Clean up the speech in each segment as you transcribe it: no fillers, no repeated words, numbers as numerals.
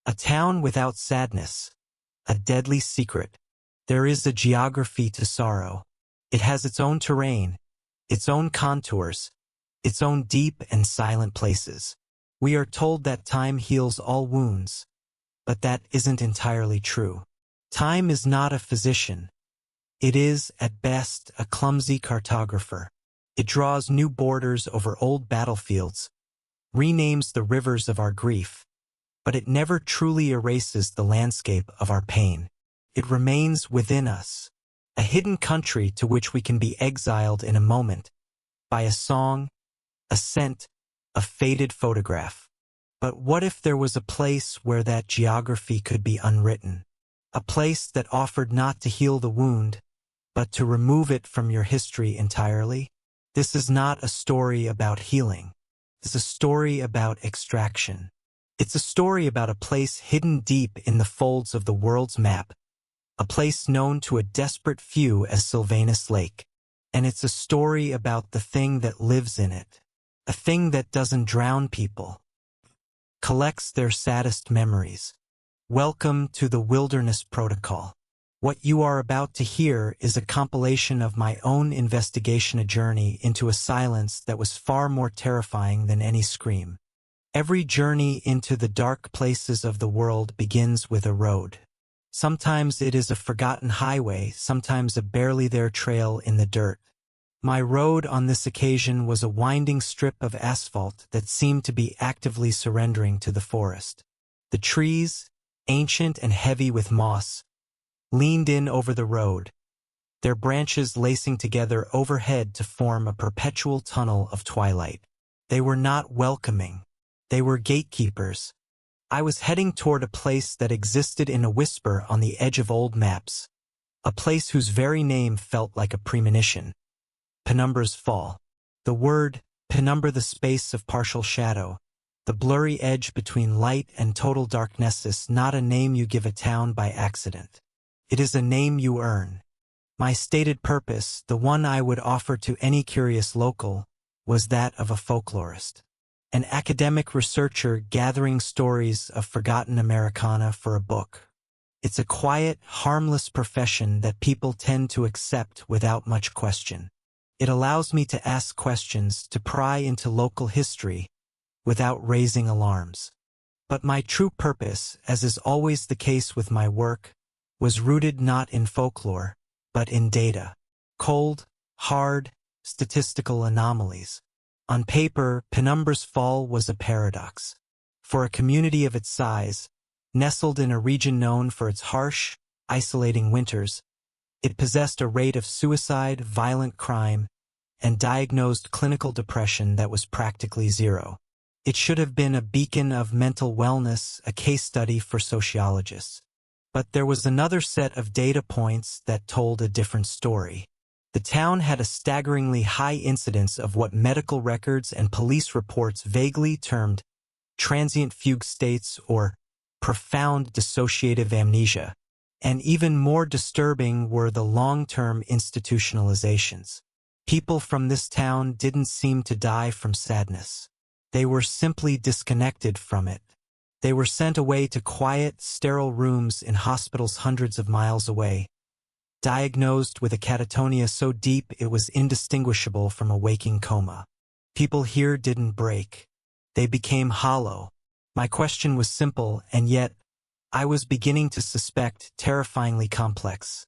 A town without sadness, a deadly secret. There is a geography to sorrow. It has its own terrain, its own contours, its own deep and silent places. We are told that time heals all wounds, but that isn't entirely true. Time is not a physician. It is, at best, a clumsy cartographer. It draws new borders over old battlefields, renames the rivers of our grief, but it never truly erases the landscape of our pain. It remains within us, a hidden country to which we can be exiled in a moment, by a song, a scent, a faded photograph. But what if there was a place where that geography could be unwritten? A place that offered not to heal the wound, but to remove it from your history entirely? This is not a story about healing. It's a story about extraction. It's a story about a place hidden deep in the folds of the world's map, a place known to a desperate few as Sylvanus Lake. And it's a story about the thing that lives in it, a thing that doesn't drown people, collects their saddest memories. Welcome to the Wilderness Protocol. What you are about to hear is a compilation of my own investigation, a journey into a silence that was far more terrifying than any scream. Every journey into the dark places of the world begins with a road. Sometimes it is a forgotten highway, sometimes a barely there trail in the dirt. My road on this occasion was a winding strip of asphalt that seemed to be actively surrendering to the forest. The trees, ancient and heavy with moss, leaned in over the road, their branches lacing together overhead to form a perpetual tunnel of twilight. They were not welcoming. They were gatekeepers. I was heading toward a place that existed in a whisper on the edge of old maps, a place whose very name felt like a premonition. Penumbra's Fall. The word, penumbra, the space of partial shadow, the blurry edge between light and total darkness, is not a name you give a town by accident. It is a name you earn. My stated purpose, the one I would offer to any curious local, was that of a folklorist. An academic researcher gathering stories of forgotten Americana for a book. It's a quiet, harmless profession that people tend to accept without much question. It allows me to ask questions, to pry into local history, without raising alarms. But my true purpose, as is always the case with my work, was rooted not in folklore, but in data. Cold, hard, statistical anomalies. On paper, Penumbra's Fall was a paradox. For a community of its size, nestled in a region known for its harsh, isolating winters, it possessed a rate of suicide, violent crime, and diagnosed clinical depression that was practically zero. It should have been a beacon of mental wellness, a case study for sociologists. But there was another set of data points that told a different story. The town had a staggeringly high incidence of what medical records and police reports vaguely termed transient fugue states or profound dissociative amnesia. And even more disturbing were the long-term institutionalizations. People from this town didn't seem to die from sadness. They were simply disconnected from it. They were sent away to quiet, sterile rooms in hospitals hundreds of miles away, diagnosed with a catatonia so deep it was indistinguishable from a waking coma. People here didn't break. They became hollow. My question was simple, and yet I was beginning to suspect terrifyingly complex.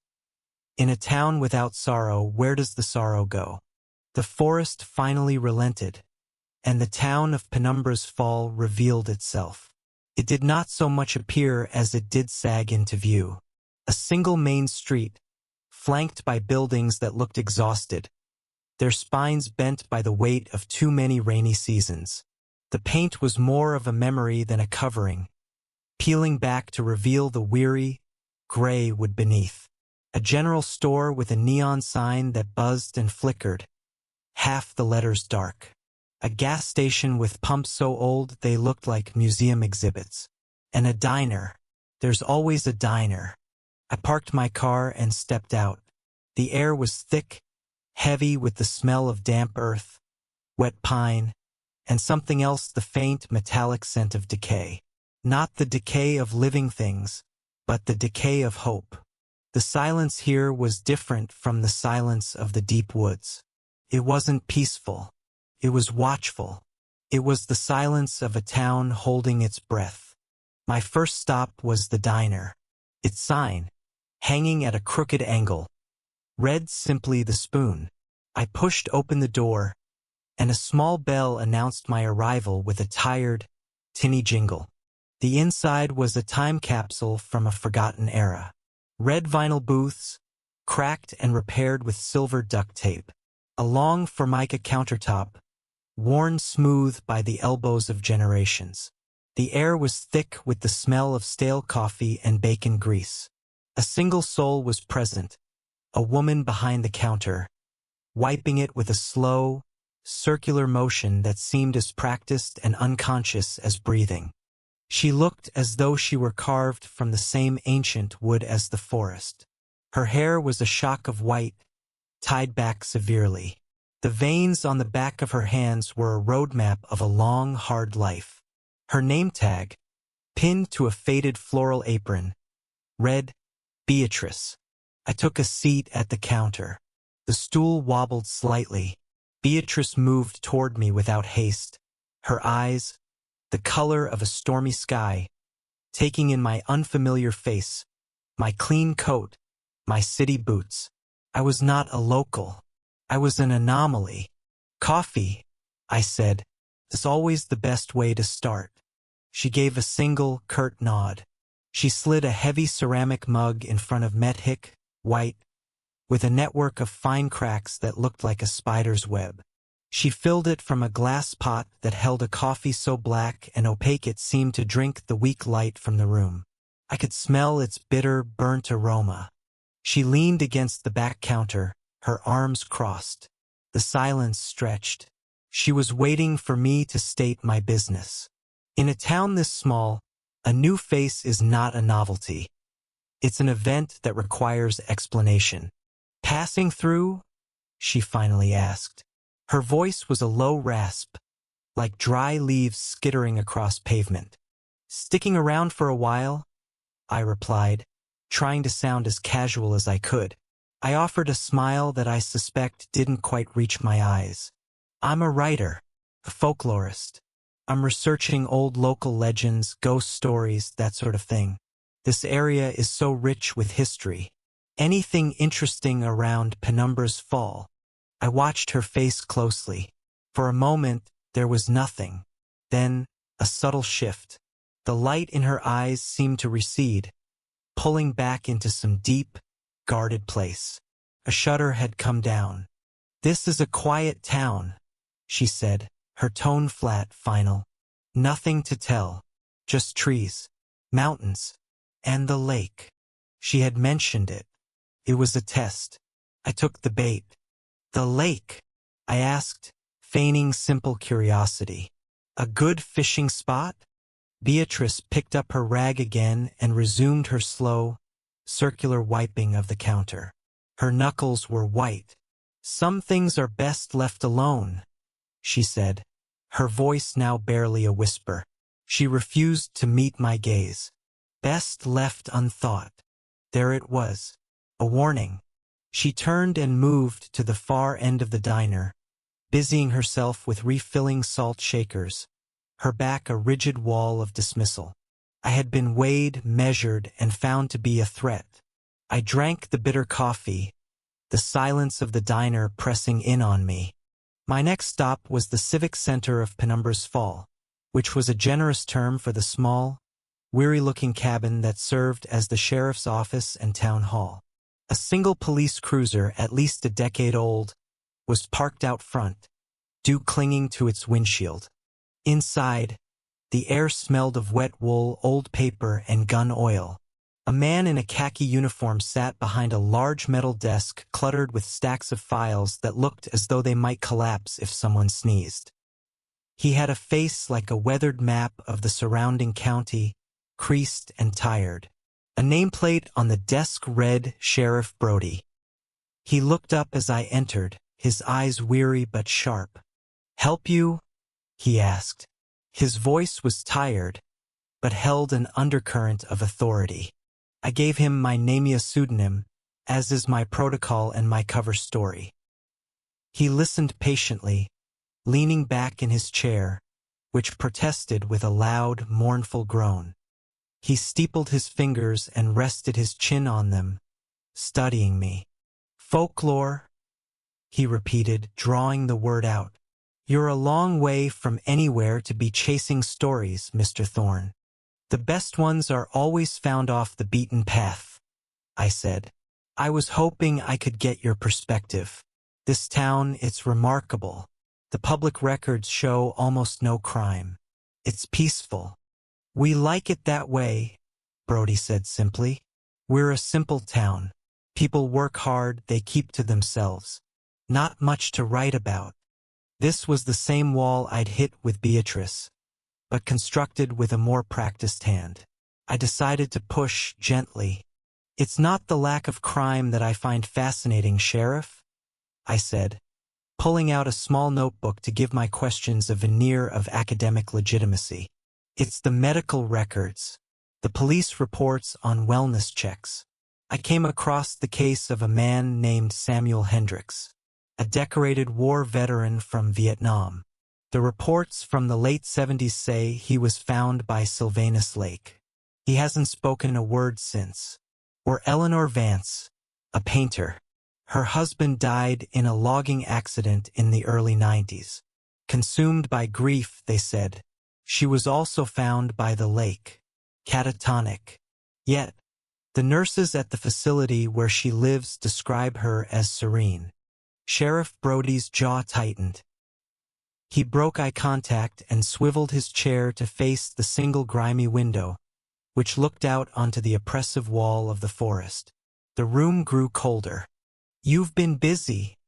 In a town without sorrow, where does the sorrow go? The forest finally relented, and the town of Penumbra's Fall revealed itself. It did not so much appear as it did sag into view. A single main street, flanked by buildings that looked exhausted, their spines bent by the weight of too many rainy seasons. The paint was more of a memory than a covering, peeling back to reveal the weary, gray wood beneath. A general store with a neon sign that buzzed and flickered, half the letters dark. A gas station with pumps so old they looked like museum exhibits. And a diner. There's always a diner. I parked my car and stepped out. The air was thick, heavy with the smell of damp earth, wet pine, and something else, the faint metallic scent of decay. Not the decay of living things, but the decay of hope. The silence here was different from the silence of the deep woods. It wasn't peaceful. It was watchful. It was the silence of a town holding its breath. My first stop was the diner. Its sign, hanging at a crooked angle, read simply "The Spoon." I pushed open the door, and a small bell announced my arrival with a tired, tinny jingle. The inside was a time capsule from a forgotten era. Red vinyl booths, cracked and repaired with silver duct tape. A long formica countertop, worn smooth by the elbows of generations. The air was thick with the smell of stale coffee and bacon grease. A single soul was present, a woman behind the counter, wiping it with a slow, circular motion that seemed as practiced and unconscious as breathing. She looked as though she were carved from the same ancient wood as the forest. Her hair was a shock of white, tied back severely. The veins on the back of her hands were a roadmap of a long, hard life. Her name tag, pinned to a faded floral apron, read, Beatrice. I took a seat at the counter. The stool wobbled slightly. Beatrice moved toward me without haste, her eyes, the color of a stormy sky, taking in my unfamiliar face, my clean coat, my city boots. I was not a local. I was an anomaly. Coffee, I said, is always the best way to start. She gave a single, curt nod. She slid a heavy ceramic mug in front of Methik, white, with a network of fine cracks that looked like a spider's web. She filled it from a glass pot that held a coffee so black and opaque it seemed to drink the weak light from the room. I could smell its bitter, burnt aroma. She leaned against the back counter, her arms crossed. The silence stretched. She was waiting for me to state my business. In a town this small, a new face is not a novelty. It's an event that requires explanation. Passing through? She finally asked. Her voice was a low rasp, like dry leaves skittering across pavement. Sticking around for a while? I replied, trying to sound as casual as I could. I offered a smile that I suspect didn't quite reach my eyes. I'm a writer, a folklorist. I'm researching old local legends, ghost stories, that sort of thing. This area is so rich with history. Anything interesting around Penumbra's Fall? I watched her face closely. For a moment, there was nothing. Then, a subtle shift. The light in her eyes seemed to recede, pulling back into some deep, guarded place. A shutter had come down. This is a quiet town, she said, her tone flat, final. Nothing to tell. Just trees, mountains, and the lake. She had mentioned it. It was a test. I took the bait. The lake? I asked, feigning simple curiosity. A good fishing spot? Beatrice picked up her rag again and resumed her slow, circular wiping of the counter. Her knuckles were white. Some things are best left alone, she said, her voice now barely a whisper. She refused to meet my gaze. Best left unthought. There it was. A warning. She turned and moved to the far end of the diner, busying herself with refilling salt shakers, her back a rigid wall of dismissal. I had been weighed, measured, and found to be a threat. I drank the bitter coffee, the silence of the diner pressing in on me. My next stop was the Civic Center of Penumbra's Fall, which was a generous term for the small, weary-looking cabin that served as the sheriff's office and town hall. A single police cruiser, at least a decade old, was parked out front, dew clinging to its windshield. Inside, the air smelled of wet wool, old paper, and gun oil. A man in a khaki uniform sat behind a large metal desk cluttered with stacks of files that looked as though they might collapse if someone sneezed. He had a face like a weathered map of the surrounding county, creased and tired. A nameplate on the desk read Sheriff Brody. He looked up as I entered, his eyes weary but sharp. "Help you?" he asked. His voice was tired, but held an undercurrent of authority. I gave him my Namia pseudonym, as is my protocol and my cover story. He listened patiently, leaning back in his chair, which protested with a loud, mournful groan. He steepled his fingers and rested his chin on them, studying me. Folklore, he repeated, drawing the word out. You're a long way from anywhere to be chasing stories, Mr. Thorne. The best ones are always found off the beaten path, I said. I was hoping I could get your perspective. This town, it's remarkable. The public records show almost no crime. It's peaceful. We like it that way, Brody said simply. We're a simple town. People work hard, they keep to themselves. Not much to write about. This was the same wall I'd hit with Beatrice, but constructed with a more practiced hand. I decided to push gently. It's not the lack of crime that I find fascinating, Sheriff, I said, pulling out a small notebook to give my questions a veneer of academic legitimacy. It's the medical records, the police reports on wellness checks. I came across the case of a man named Samuel Hendricks, a decorated war veteran from Vietnam. The reports from the late 70s say he was found by Sylvanus Lake. He hasn't spoken a word since. Or Eleanor Vance, a painter. Her husband died in a logging accident in the early 90s. Consumed by grief, they said. She was also found by the lake, catatonic. Yet, the nurses at the facility where she lives describe her as serene. Sheriff Brody's jaw tightened. He broke eye contact and swiveled his chair to face the single grimy window, which looked out onto the oppressive wall of the forest. The room grew colder. You've been busy,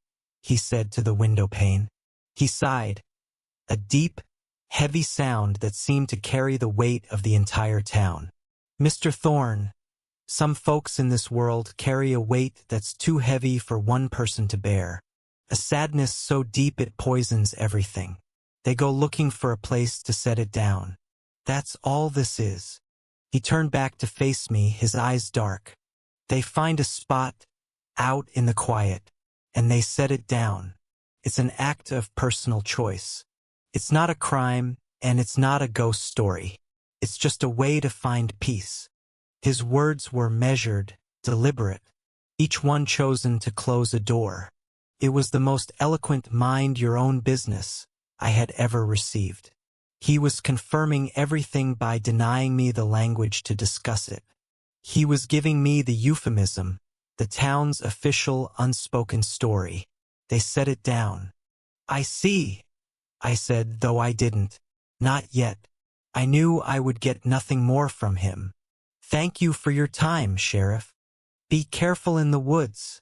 he said to the window pane. He sighed, a deep, heavy sound that seemed to carry the weight of the entire town. Mr. Thorne, some folks in this world carry a weight that's too heavy for one person to bear. A sadness so deep it poisons everything. They go looking for a place to set it down. That's all this is. He turned back to face me, his eyes dark. They find a spot, out in the quiet, and they set it down. It's an act of personal choice. It's not a crime, and it's not a ghost story. It's just a way to find peace. His words were measured, deliberate, each one chosen to close a door. It was the most eloquent mind your own business I had ever received. He was confirming everything by denying me the language to discuss it. He was giving me the euphemism, the town's official unspoken story. They set it down. I see, I said, though I didn't. Not yet. I knew I would get nothing more from him. Thank you for your time, Sheriff. Be careful in the woods,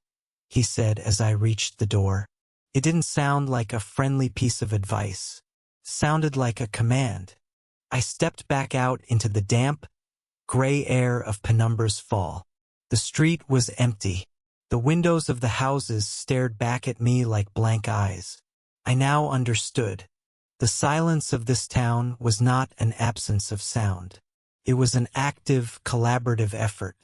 he said as I reached the door. It didn't sound like a friendly piece of advice. Sounded like a command. I stepped back out into the damp, gray air of Penumbra's Fall. The street was empty. The windows of the houses stared back at me like blank eyes. I now understood. The silence of this town was not an absence of sound. It was an active, collaborative effort.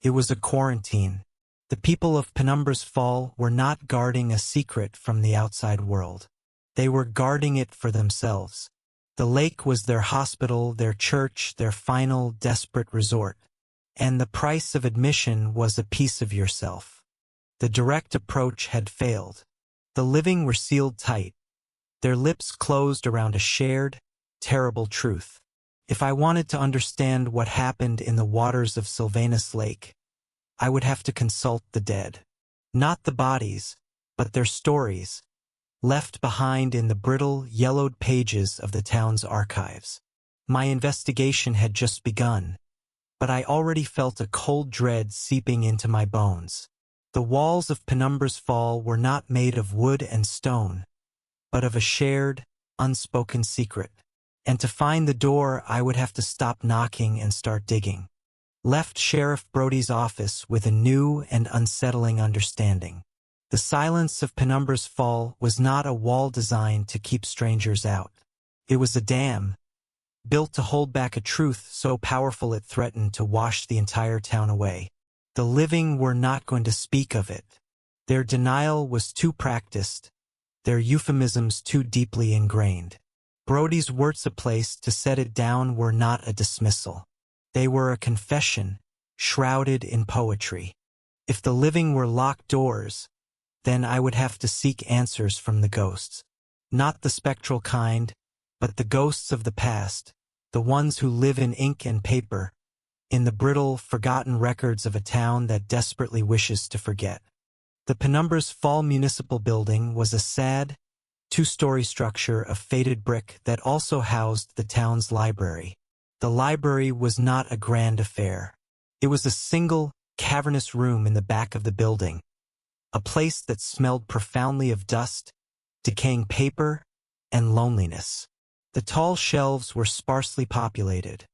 It was a quarantine. The people of Penumbra's Fall were not guarding a secret from the outside world. They were guarding it for themselves. The lake was their hospital, their church, their final, desperate resort. And the price of admission was a piece of yourself. The direct approach had failed. The living were sealed tight. Their lips closed around a shared, terrible truth. If I wanted to understand what happened in the waters of Sylvanus Lake, I would have to consult the dead. Not the bodies, but their stories, left behind in the brittle, yellowed pages of the town's archives. My investigation had just begun, but I already felt a cold dread seeping into my bones. The walls of Penumbra's Fall were not made of wood and stone, but of a shared, unspoken secret. And to find the door, I would have to stop knocking and start digging. Left Sheriff Brody's office with a new and unsettling understanding. The silence of Penumbra's Fall was not a wall designed to keep strangers out. It was a dam, built to hold back a truth so powerful it threatened to wash the entire town away. The living were not going to speak of it. Their denial was too practiced, their euphemisms too deeply ingrained. Brody's words a place to set it down were not a dismissal. They were a confession, shrouded in poetry. If the living were locked doors, then I would have to seek answers from the ghosts. Not the spectral kind, but the ghosts of the past, the ones who live in ink and paper, in the brittle, forgotten records of a town that desperately wishes to forget. The Penumbra's Fall Municipal Building was a sad, two-story structure of faded brick that also housed the town's library. The library was not a grand affair. It was a single, cavernous room in the back of the building, a place that smelled profoundly of dust, decaying paper, and loneliness. The tall shelves were sparsely populated,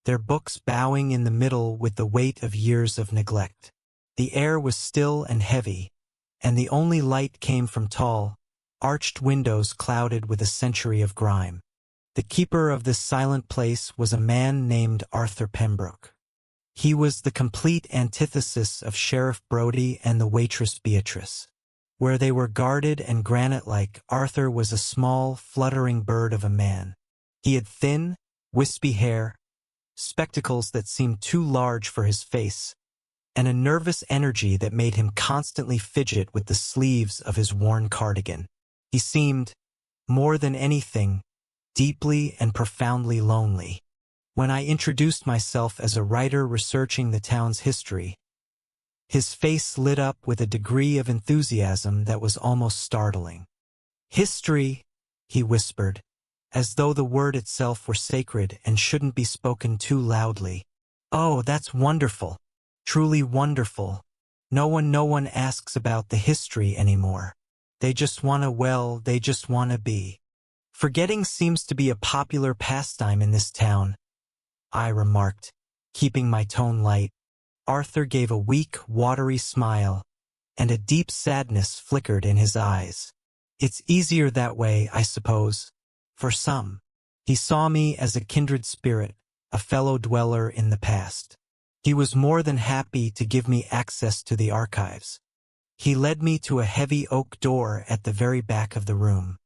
their books bowing in the middle with the weight of years of neglect. The air was still and heavy, and the only light came from tall, arched windows clouded with a century of grime. The keeper of this silent place was a man named Arthur Pembroke. He was the complete antithesis of Sheriff Brody and the waitress Beatrice. Where they were guarded and granite-like, Arthur was a small, fluttering bird of a man. He had thin, wispy hair, spectacles that seemed too large for his face, and a nervous energy that made him constantly fidget with the sleeves of his worn cardigan. He seemed, more than anything, deeply and profoundly lonely. When I introduced myself as a writer researching the town's history, his face lit up with a degree of enthusiasm that was almost startling. "History," he whispered, as though the word itself were sacred and shouldn't be spoken too loudly. "Oh, that's wonderful. Truly wonderful. No one asks about the history anymore. They just they just wanna be. Forgetting seems to be a popular pastime in this town," I remarked, keeping my tone light. Arthur gave a weak, watery smile, and a deep sadness flickered in his eyes. "It's easier that way, I suppose, for some." He saw me as a kindred spirit, a fellow dweller in the past. He was more than happy to give me access to the archives. He led me to a heavy oak door at the very back of the room.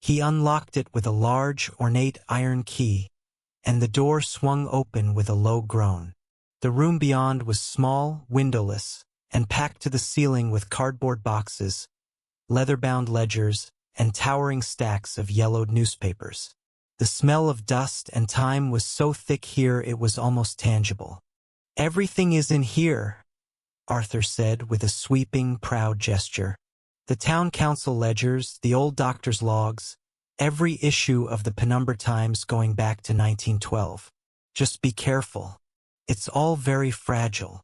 He unlocked it with a large, ornate iron key, and the door swung open with a low groan. The room beyond was small, windowless, and packed to the ceiling with cardboard boxes, leather-bound ledgers, and towering stacks of yellowed newspapers. The smell of dust and time was so thick here it was almost tangible. "Everything is in here," Arthur said with a sweeping, proud gesture. "The town council ledgers, the old doctor's logs, every issue of the Penumbra Times going back to 1912. Just be careful. It's all very fragile."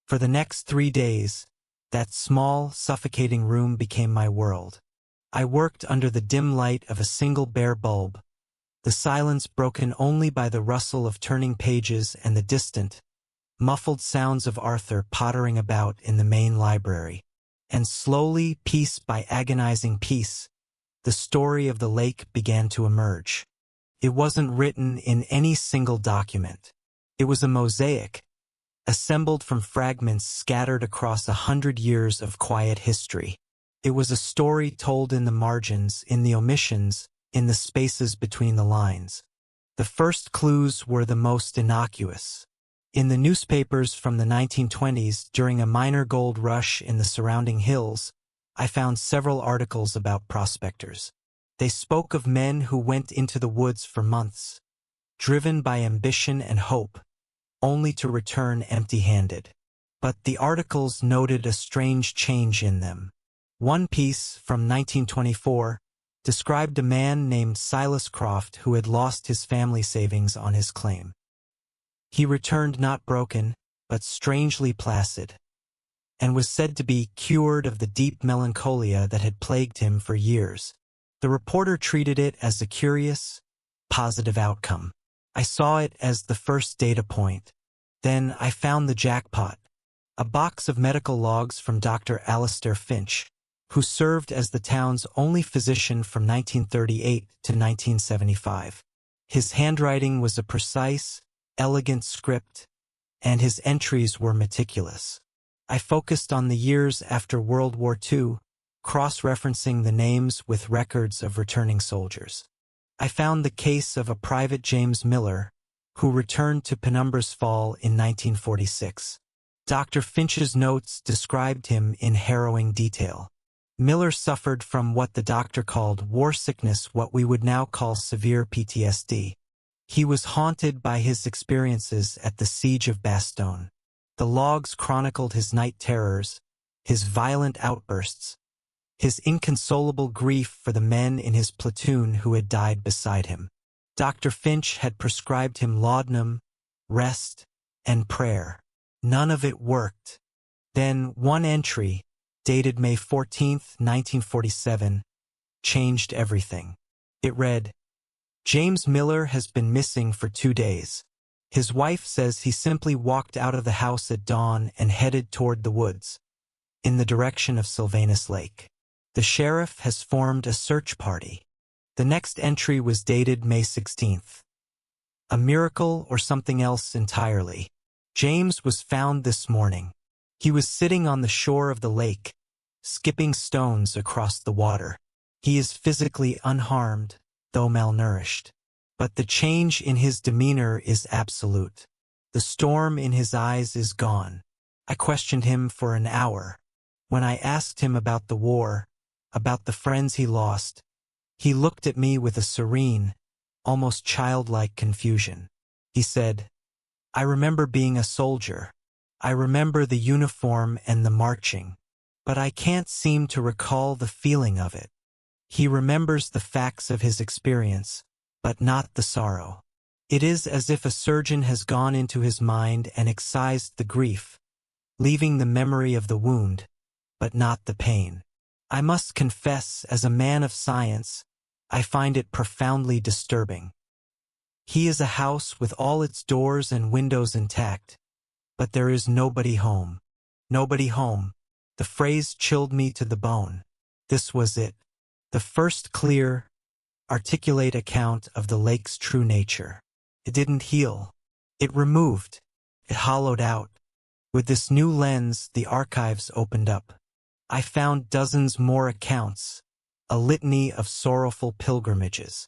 For the next 3 days, that small, suffocating room became my world. I worked under the dim light of a single bare bulb, the silence broken only by the rustle of turning pages and the distant, muffled sounds of Arthur pottering about in the main library. And slowly, piece by agonizing piece, the story of the lake began to emerge. It wasn't written in any single document. It was a mosaic, assembled from fragments scattered across 100 years of quiet history. It was a story told in the margins, in the omissions, in the spaces between the lines. The first clues were the most innocuous. In the newspapers from the 1920s, during a minor gold rush in the surrounding hills, I found several articles about prospectors. They spoke of men who went into the woods for months, driven by ambition and hope, only to return empty-handed. But the articles noted a strange change in them. One piece, from 1924, described a man named Silas Croft who had lost his family savings on his claim. He returned not broken, but strangely placid, and was said to be cured of the deep melancholia that had plagued him for years. The reporter treated it as a curious, positive outcome. I saw it as the first data point. Then I found the jackpot, a box of medical logs from Dr. Alistair Finch, who served as the town's only physician from 1938 to 1975. His handwriting was a precise, elegant script, and his entries were meticulous. I focused on the years after World War II, cross-referencing the names with records of returning soldiers. I found the case of a Private James Miller, who returned to Penumbra's Fall in 1946. Dr. Finch's notes described him in harrowing detail. Miller suffered from what the doctor called war sickness, what we would now call severe PTSD. He was haunted by his experiences at the Siege of Bastogne. The logs chronicled his night terrors, his violent outbursts, his inconsolable grief for the men in his platoon who had died beside him. Dr. Finch had prescribed him laudanum, rest, and prayer. None of it worked. Then one entry, dated May 14, 1947, changed everything. It read, "James Miller has been missing for 2 days. His wife says he simply walked out of the house at dawn and headed toward the woods, in the direction of Sylvanus Lake. The sheriff has formed a search party." The next entry was dated May 16th. "A miracle or something else entirely. James was found this morning. He was sitting on the shore of the lake, skipping stones across the water. He is physically unharmed, though malnourished. But the change in his demeanor is absolute. The storm in his eyes is gone. I questioned him for an hour. When I asked him about the war, about the friends he lost, he looked at me with a serene, almost childlike confusion. He said, 'I remember being a soldier. I remember the uniform and the marching, but I can't seem to recall the feeling of it.' He remembers the facts of his experience, but not the sorrow. It is as if a surgeon has gone into his mind and excised the grief, leaving the memory of the wound, but not the pain. I must confess, as a man of science, I find it profoundly disturbing. He is a house with all its doors and windows intact, but there is nobody home. Nobody home. The phrase chilled me to the bone. This was it. The first clear, articulate account of the lake's true nature. It didn't heal. It removed. It hollowed out. With this new lens, the archives opened up. I found dozens more accounts, a litany of sorrowful pilgrimages.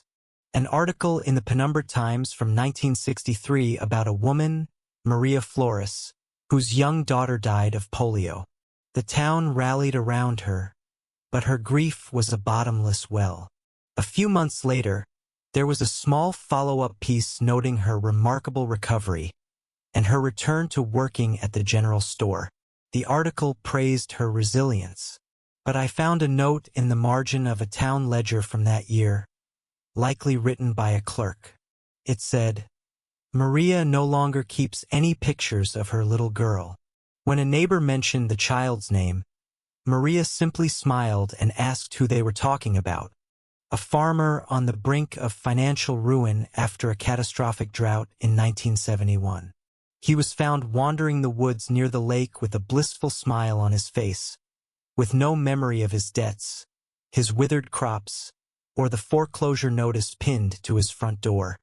An article in the Penumbra Times from 1963 about a woman, Maria Flores, whose young daughter died of polio. The town rallied around her, but her grief was a bottomless well. A few months later, there was a small follow-up piece noting her remarkable recovery and her return to working at the general store. The article praised her resilience, but I found a note in the margin of a town ledger from that year, likely written by a clerk. It said, "Maria no longer keeps any pictures of her little girl." When a neighbor mentioned the child's name, Maria simply smiled and asked who they were talking about. A farmer on the brink of financial ruin after a catastrophic drought in 1971. He was found wandering the woods near the lake with a blissful smile on his face, with no memory of his debts, his withered crops, or the foreclosure notice pinned to his front door.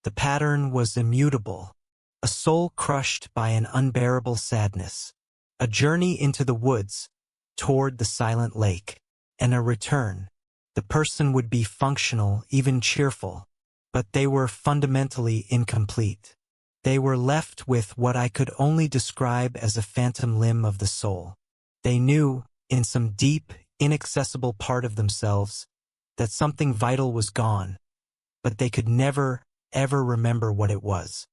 The pattern was immutable, a soul crushed by an unbearable sadness, a journey into the woods, toward the silent lake, and a return. The person would be functional, even cheerful, but they were fundamentally incomplete. They were left with what I could only describe as a phantom limb of the soul. They knew, in some deep, inaccessible part of themselves, that something vital was gone, but they could never, ever remember what it was.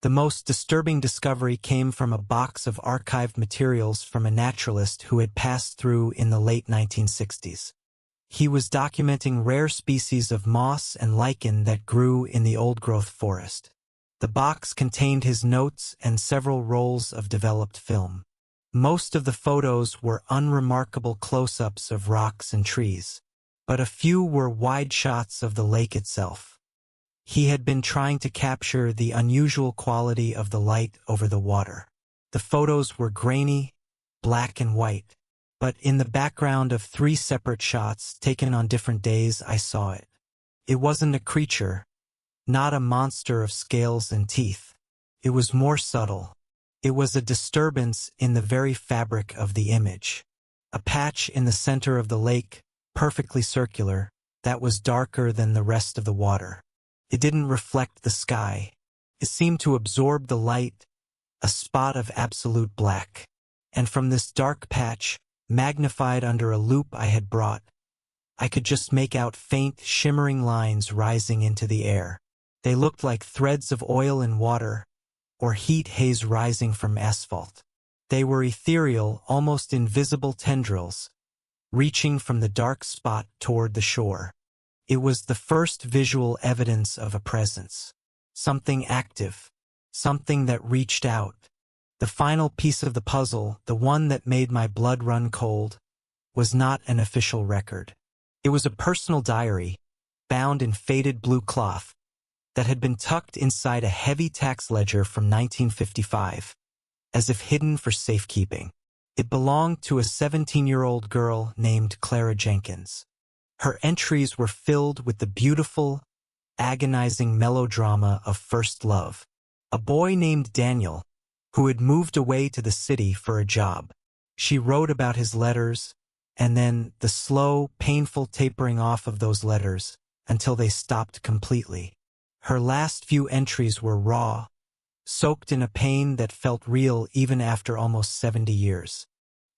The most disturbing discovery came from a box of archived materials from a naturalist who had passed through in the late 1960s. He was documenting rare species of moss and lichen that grew in the old-growth forest. The box contained his notes and several rolls of developed film. Most of the photos were unremarkable close-ups of rocks and trees, but a few were wide shots of the lake itself. He had been trying to capture the unusual quality of the light over the water. The photos were grainy, black and white, but in the background of 3 separate shots taken on different days I saw it. It wasn't a creature, not a monster of scales and teeth. It was more subtle. It was a disturbance in the very fabric of the image. A patch in the center of the lake, perfectly circular, that was darker than the rest of the water. It didn't reflect the sky. It seemed to absorb the light, a spot of absolute black. And from this dark patch, magnified under a loupe I had brought, I could just make out faint, shimmering lines rising into the air. They looked like threads of oil in water, or heat haze rising from asphalt. They were ethereal, almost invisible tendrils, reaching from the dark spot toward the shore. It was the first visual evidence of a presence. Something active. Something that reached out. The final piece of the puzzle, the one that made my blood run cold, was not an official record. It was a personal diary, bound in faded blue cloth, that had been tucked inside a heavy tax ledger from 1955, as if hidden for safekeeping. It belonged to a 17-year-old girl named Clara Jenkins. Her entries were filled with the beautiful, agonizing melodrama of first love. A boy named Daniel, who had moved away to the city for a job. She wrote about his letters, and then the slow, painful tapering off of those letters until they stopped completely. Her last few entries were raw, soaked in a pain that felt real even after almost 70 years.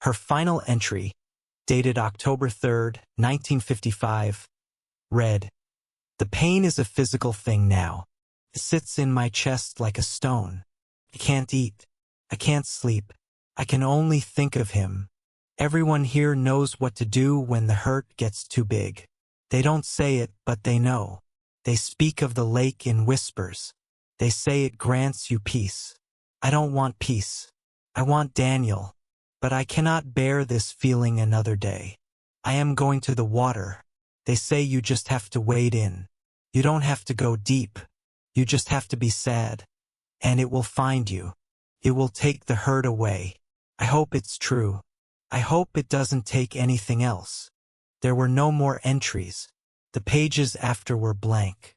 Her final entry, dated October 3rd, 1955, read, "The pain is a physical thing now. It sits in my chest like a stone. I can't eat. I can't sleep. I can only think of him. Everyone here knows what to do when the hurt gets too big. They don't say it, but they know. They speak of the lake in whispers. They say it grants you peace. I don't want peace. I want Daniel. But I cannot bear this feeling another day. I am going to the water. They say you just have to wade in. You don't have to go deep. You just have to be sad. And it will find you. It will take the hurt away. I hope it's true. I hope it doesn't take anything else." There were no more entries. The pages after were blank.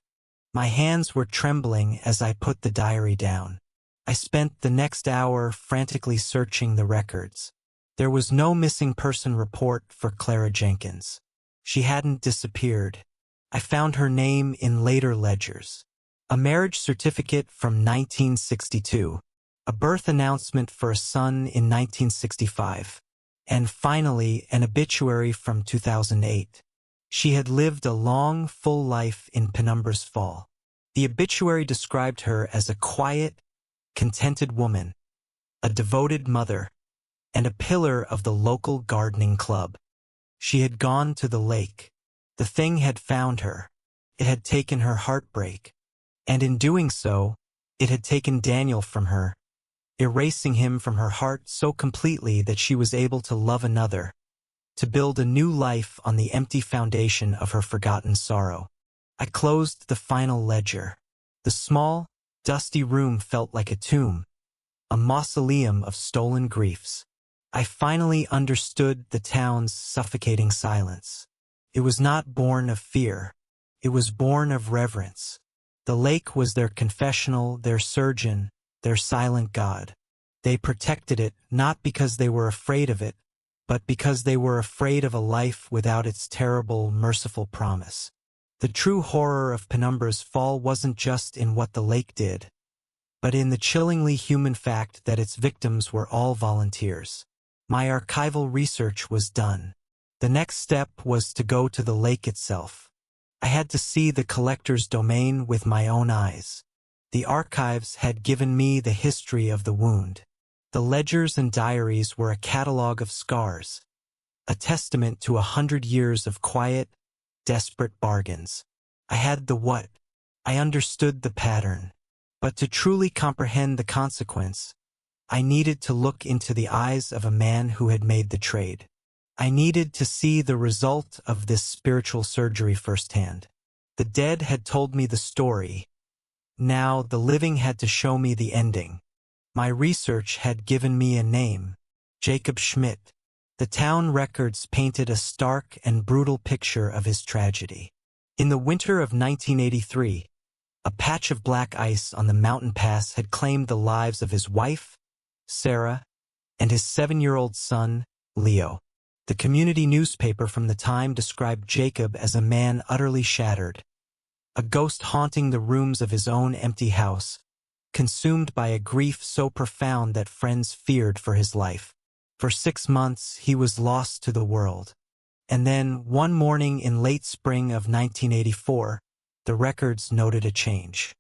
My hands were trembling as I put the diary down. I spent the next hour frantically searching the records. There was no missing person report for Clara Jenkins. She hadn't disappeared. I found her name in later ledgers. A marriage certificate from 1962. A birth announcement for a son in 1965. And finally, an obituary from 2008. She had lived a long, full life in Penumbra's Fall. The obituary described her as a quiet, contented woman, a devoted mother, and a pillar of the local gardening club. She had gone to the lake. The thing had found her. It had taken her heartbreak. And in doing so, it had taken Daniel from her, erasing him from her heart so completely that she was able to love another, to build a new life on the empty foundation of her forgotten sorrow. I closed the final ledger. The small, dusty room felt like a tomb, a mausoleum of stolen griefs. I finally understood the town's suffocating silence. It was not born of fear. It was born of reverence. The lake was their confessional, their surgeon, their silent god. They protected it not because they were afraid of it, but because they were afraid of a life without its terrible, merciful promise. The true horror of Penumbra's Fall wasn't just in what the lake did, but in the chillingly human fact that its victims were all volunteers. My archival research was done. The next step was to go to the lake itself. I had to see the collector's domain with my own eyes. The archives had given me the history of the wound. The ledgers and diaries were a catalog of scars, a testament to 100 years of quiet, desperate bargains. I had the what. I understood the pattern. But to truly comprehend the consequence, I needed to look into the eyes of a man who had made the trade. I needed to see the result of this spiritual surgery firsthand. The dead had told me the story. Now the living had to show me the ending. My research had given me a name, Jacob Schmidt. The town records painted a stark and brutal picture of his tragedy. In the winter of 1983, A patch of black ice on the mountain pass had claimed the lives of his wife, Sarah, and his 7-year-old son, Leo. The community newspaper from the time described Jacob as a man utterly shattered, a ghost haunting the rooms of his own empty house, consumed by a grief so profound that friends feared for his life. For 6 months he was lost to the world. And then, one morning in late spring of 1984, the records noted a change.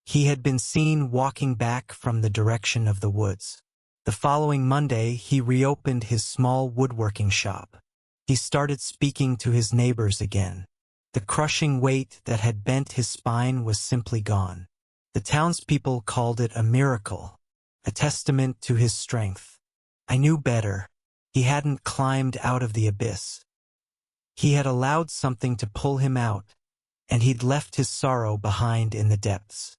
He had been seen walking back from the direction of the woods. The following Monday, he reopened his small woodworking shop. He started speaking to his neighbors again. The crushing weight that had bent his spine was simply gone. The townspeople called it a miracle, a testament to his strength. I knew better. He hadn't climbed out of the abyss. He had allowed something to pull him out, and he'd left his sorrow behind in the depths.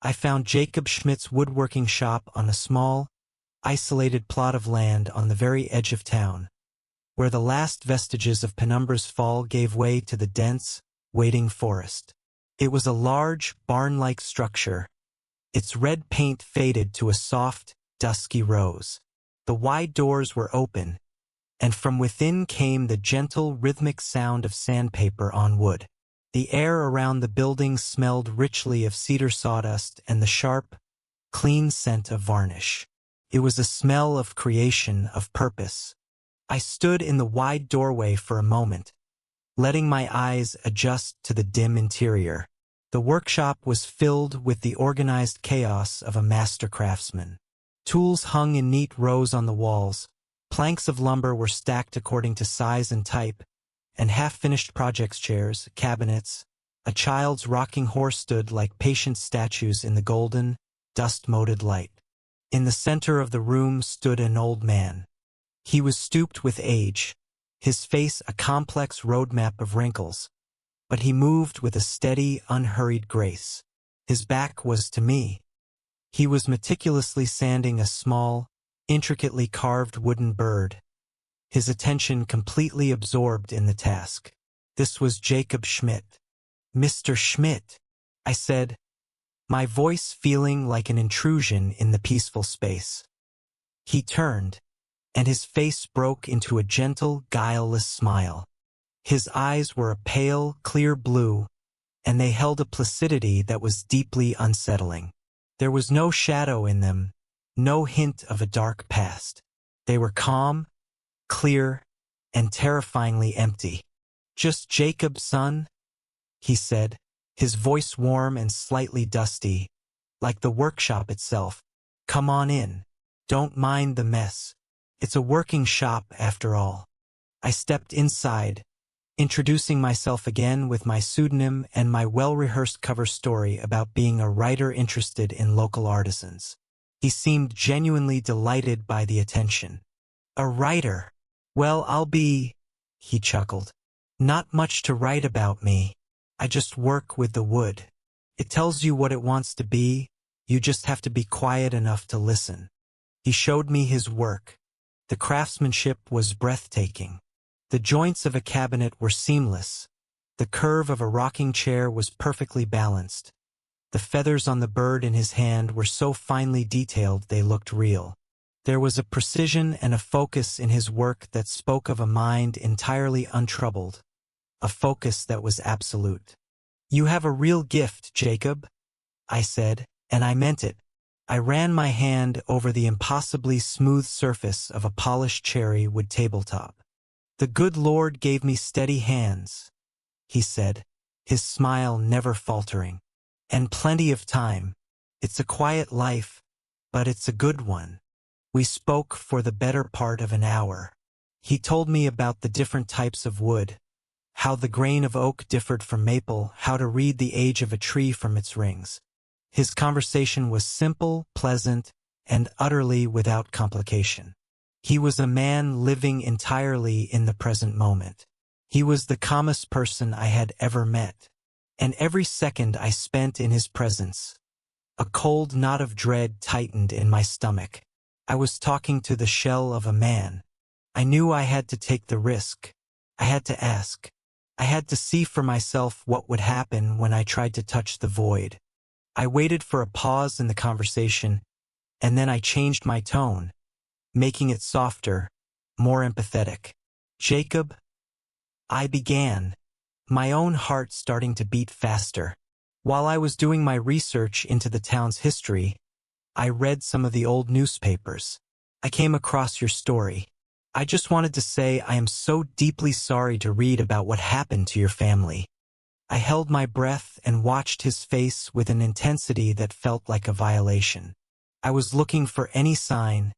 I found Jacob Schmidt's woodworking shop on a small, isolated plot of land on the very edge of town, where the last vestiges of penumbra's fall gave way to the dense, waiting forest. It was a large, barn-like structure. Its red paint faded to a soft, dusky rose. The wide doors were open, and from within came the gentle, rhythmic sound of sandpaper on wood. The air around the building smelled richly of cedar sawdust and the sharp, clean scent of varnish. It was a smell of creation, of purpose. I stood in the wide doorway for a moment, letting my eyes adjust to the dim interior. The workshop was filled with the organized chaos of a master craftsman. Tools hung in neat rows on the walls, planks of lumber were stacked according to size and type, and half-finished projects chairs, cabinets, a child's rocking horse stood like patient statues in the golden, dust-moted light. In the center of the room stood an old man. He was stooped with age, his face a complex roadmap of wrinkles, but he moved with a steady, unhurried grace. His back was to me. He was meticulously sanding a small, intricately carved wooden bird, his attention completely absorbed in the task. This was Jacob Schmidt. "Mr. Schmidt," I said, my voice feeling like an intrusion in the peaceful space. He turned, and his face broke into a gentle, guileless smile. His eyes were a pale, clear blue, and they held a placidity that was deeply unsettling. There was no shadow in them, no hint of a dark past. They were calm, clear, and terrifyingly empty. "Just Jacob, son?" he said, his voice warm and slightly dusty, like the workshop itself. "Come on in. Don't mind the mess. It's a working shop, after all." I stepped inside, introducing myself again with my pseudonym and my well-rehearsed cover story about being a writer interested in local artisans. He seemed genuinely delighted by the attention. "A writer? Well, I'll be," he chuckled. "Not much to write about me. I just work with the wood. It tells you what it wants to be, you just have to be quiet enough to listen." He showed me his work. The craftsmanship was breathtaking. The joints of a cabinet were seamless. The curve of a rocking chair was perfectly balanced. The feathers on the bird in his hand were so finely detailed they looked real. There was a precision and a focus in his work that spoke of a mind entirely untroubled, a focus that was absolute. "You have a real gift, Jacob," I said, and I meant it. I ran my hand over the impossibly smooth surface of a polished cherry wood tabletop. "The good Lord gave me steady hands," he said, his smile never faltering. "And plenty of time. It's a quiet life, but it's a good one." We spoke for the better part of an hour. He told me about the different types of wood, how the grain of oak differed from maple, how to read the age of a tree from its rings. His conversation was simple, pleasant, and utterly without complication. He was a man living entirely in the present moment. He was the calmest person I had ever met, and every second I spent in his presence, a cold knot of dread tightened in my stomach. I was talking to the shell of a man. I knew I had to take the risk. I had to ask. I had to see for myself what would happen when I tried to touch the void. I waited for a pause in the conversation, and then I changed my tone, making it softer, more empathetic. Jacob, I began, my own heart starting to beat faster. While I was doing my research into the town's history, I read some of the old newspapers. I came across your story. I just wanted to say I am so deeply sorry to read about what happened to your family. I held my breath and watched his face with an intensity that felt like a violation. I was looking for any sign,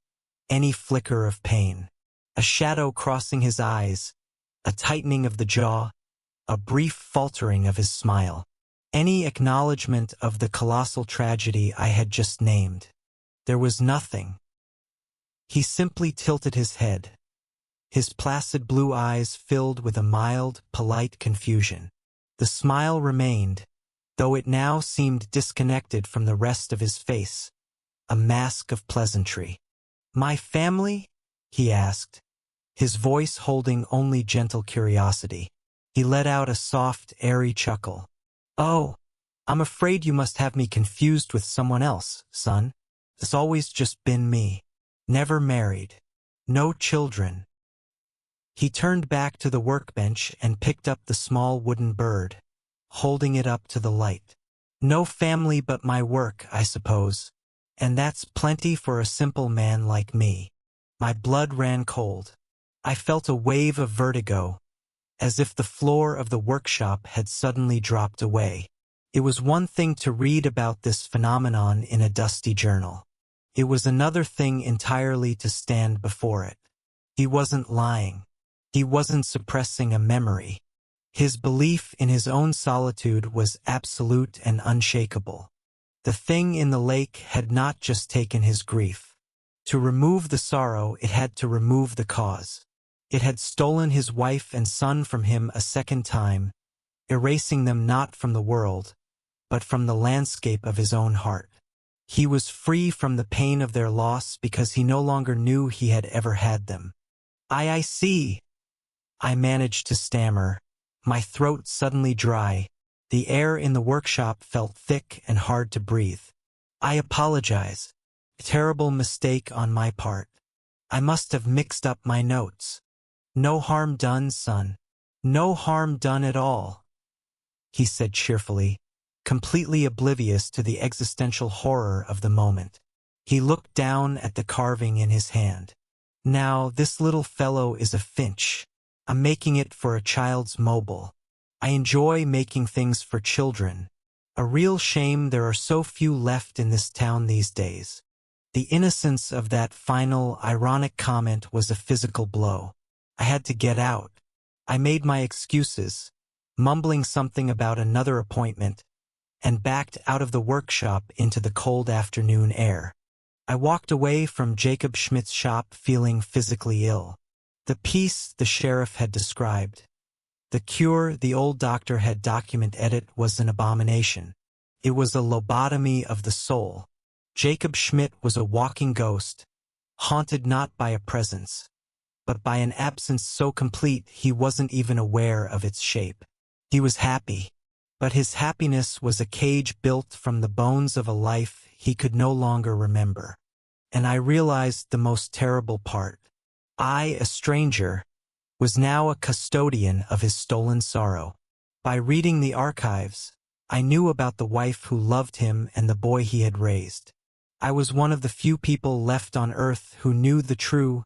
any flicker of pain. A shadow crossing his eyes, a tightening of the jaw, a brief faltering of his smile. Any acknowledgement of the colossal tragedy I had just named. There was nothing. He simply tilted his head. His placid blue eyes filled with a mild, polite confusion. The smile remained, though it now seemed disconnected from the rest of his face, a mask of pleasantry. "My family?" he asked, his voice holding only gentle curiosity. He let out a soft, airy chuckle. "Oh, I'm afraid you must have me confused with someone else, son. It's always just been me. Never married. No children." He turned back to the workbench and picked up the small wooden bird, holding it up to the light. "No family but my work, I suppose. And that's plenty for a simple man like me." My blood ran cold. I felt a wave of vertigo, as if the floor of the workshop had suddenly dropped away. It was one thing to read about this phenomenon in a dusty journal. It was another thing entirely to stand before it. He wasn't lying. He wasn't suppressing a memory. His belief in his own solitude was absolute and unshakable. The thing in the lake had not just taken his grief. To remove the sorrow, it had to remove the cause. It had stolen his wife and son from him a second time, erasing them not from the world, but from the landscape of his own heart. He was free from the pain of their loss because he no longer knew he had ever had them. I see," I managed to stammer, my throat suddenly dry. The air in the workshop felt thick and hard to breathe. "I apologize. Terrible mistake on my part. I must have mixed up my notes. No harm done, son. No harm done at all," he said cheerfully, completely oblivious to the existential horror of the moment. He looked down at the carving in his hand. "Now, this little fellow is a finch. I'm making it for a child's mobile. I enjoy making things for children. A real shame there are so few left in this town these days." The innocence of that final, ironic comment was a physical blow. I had to get out. I made my excuses, mumbling something about another appointment, and backed out of the workshop into the cold afternoon air. I walked away from Jacob Schmidt's shop feeling physically ill. The peace the sheriff had described, the cure the old doctor had documented, was an abomination. It was a lobotomy of the soul. Jacob Schmidt was a walking ghost, haunted not by a presence, but by an absence so complete he wasn't even aware of its shape. He was happy, but his happiness was a cage built from the bones of a life he could no longer remember. And I realized the most terrible part. I, a stranger, was now a custodian of his stolen sorrow. By reading the archives, I knew about the wife who loved him and the boy he had raised. I was one of the few people left on earth who knew the true,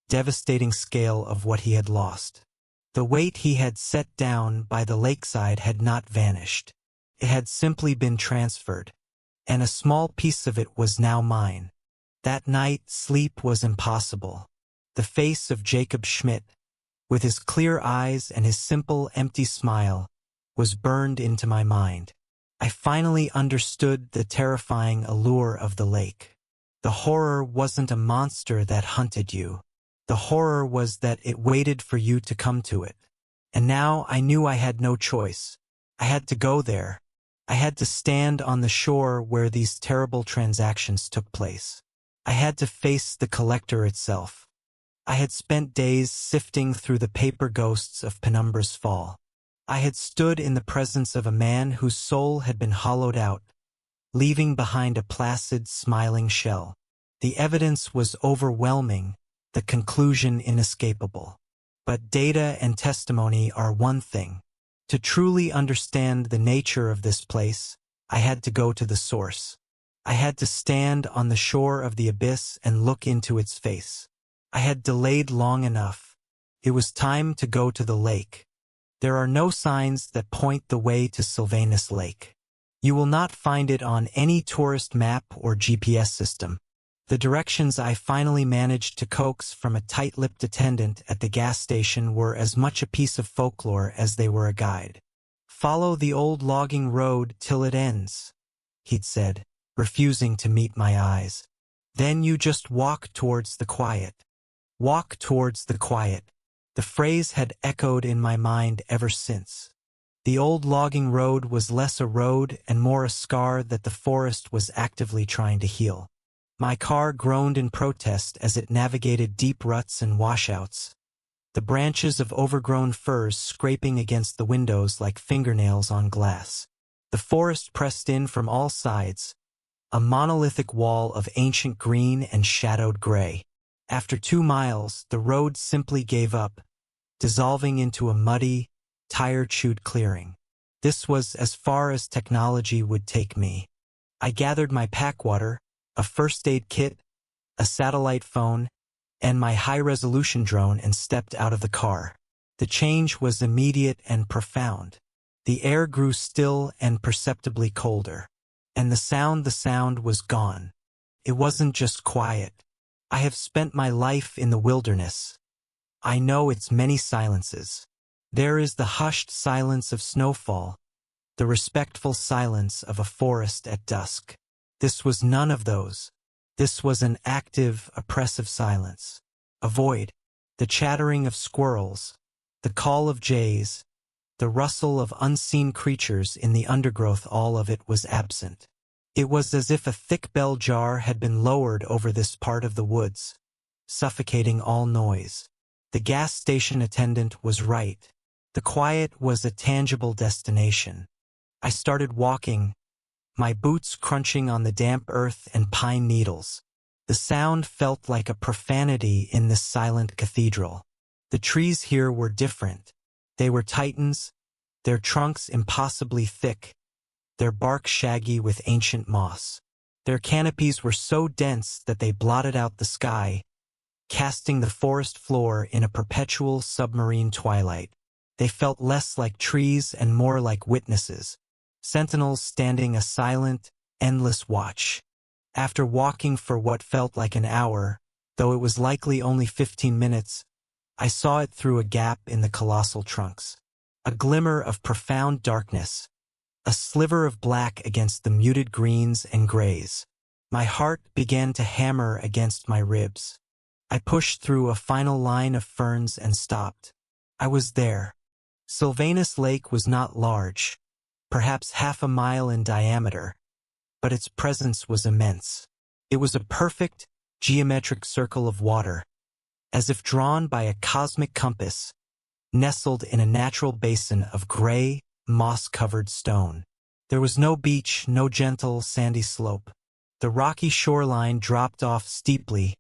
devastating scale of what he had lost. The weight he had set down by the lakeside had not vanished. It had simply been transferred, and a small piece of it was now mine. That night, sleep was impossible. The face of Jacob Schmidt, with his clear eyes and his simple, empty smile, was burned into my mind. I finally understood the terrifying allure of the lake. The horror wasn't a monster that hunted you. The horror was that it waited for you to come to it. And now I knew I had no choice. I had to go there. I had to stand on the shore where these terrible transactions took place. I had to face the collector itself. I had spent days sifting through the paper ghosts of Penumbra's Fall. I had stood in the presence of a man whose soul had been hollowed out, leaving behind a placid, smiling shell. The evidence was overwhelming, the conclusion inescapable. But data and testimony are one thing. To truly understand the nature of this place, I had to go to the source. I had to stand on the shore of the abyss and look into its face. I had delayed long enough. It was time to go to the lake. There are no signs that point the way to Sylvanus Lake. You will not find it on any tourist map or GPS system. The directions I finally managed to coax from a tight-lipped attendant at the gas station were as much a piece of folklore as they were a guide. "Follow the old logging road till it ends," he'd said, refusing to meet my eyes. "Then you just walk towards the quiet." Walk towards the quiet. The phrase had echoed in my mind ever since. The old logging road was less a road and more a scar that the forest was actively trying to heal. My car groaned in protest as it navigated deep ruts and washouts, the branches of overgrown firs scraping against the windows like fingernails on glass. The forest pressed in from all sides, a monolithic wall of ancient green and shadowed gray. After 2 miles, the road simply gave up, dissolving into a muddy, tire-chewed clearing. This was as far as technology would take me. I gathered my packwater, a first aid kit, a satellite phone, and my high-resolution drone and stepped out of the car. The change was immediate and profound. The air grew still and perceptibly colder. And the sound was gone. It wasn't just quiet. I have spent my life in the wilderness. I know its many silences. There is the hushed silence of snowfall, the respectful silence of a forest at dusk. This was none of those. This was an active, oppressive silence. A void, the chattering of squirrels, the call of jays, the rustle of unseen creatures in the undergrowth, all of it was absent. It was as if a thick bell jar had been lowered over this part of the woods, suffocating all noise. The gas station attendant was right. The quiet was a tangible destination. I started walking, my boots crunching on the damp earth and pine needles. The sound felt like a profanity in this silent cathedral. The trees here were different. They were titans, their trunks impossibly thick, their bark shaggy with ancient moss. Their canopies were so dense that they blotted out the sky, casting the forest floor in a perpetual submarine twilight. They felt less like trees and more like witnesses, sentinels standing a silent, endless watch. After walking for what felt like an hour, though it was likely only 15 minutes, I saw it through a gap in the colossal trunks. A glimmer of profound darkness, a sliver of black against the muted greens and grays. My heart began to hammer against my ribs. I pushed through a final line of ferns and stopped. I was there. Sylvanus Lake was not large, perhaps half a mile in diameter, but its presence was immense. It was a perfect, geometric circle of water, as if drawn by a cosmic compass, nestled in a natural basin of gray, moss-covered stone. There was no beach, no gentle, sandy slope. The rocky shoreline dropped off steeply,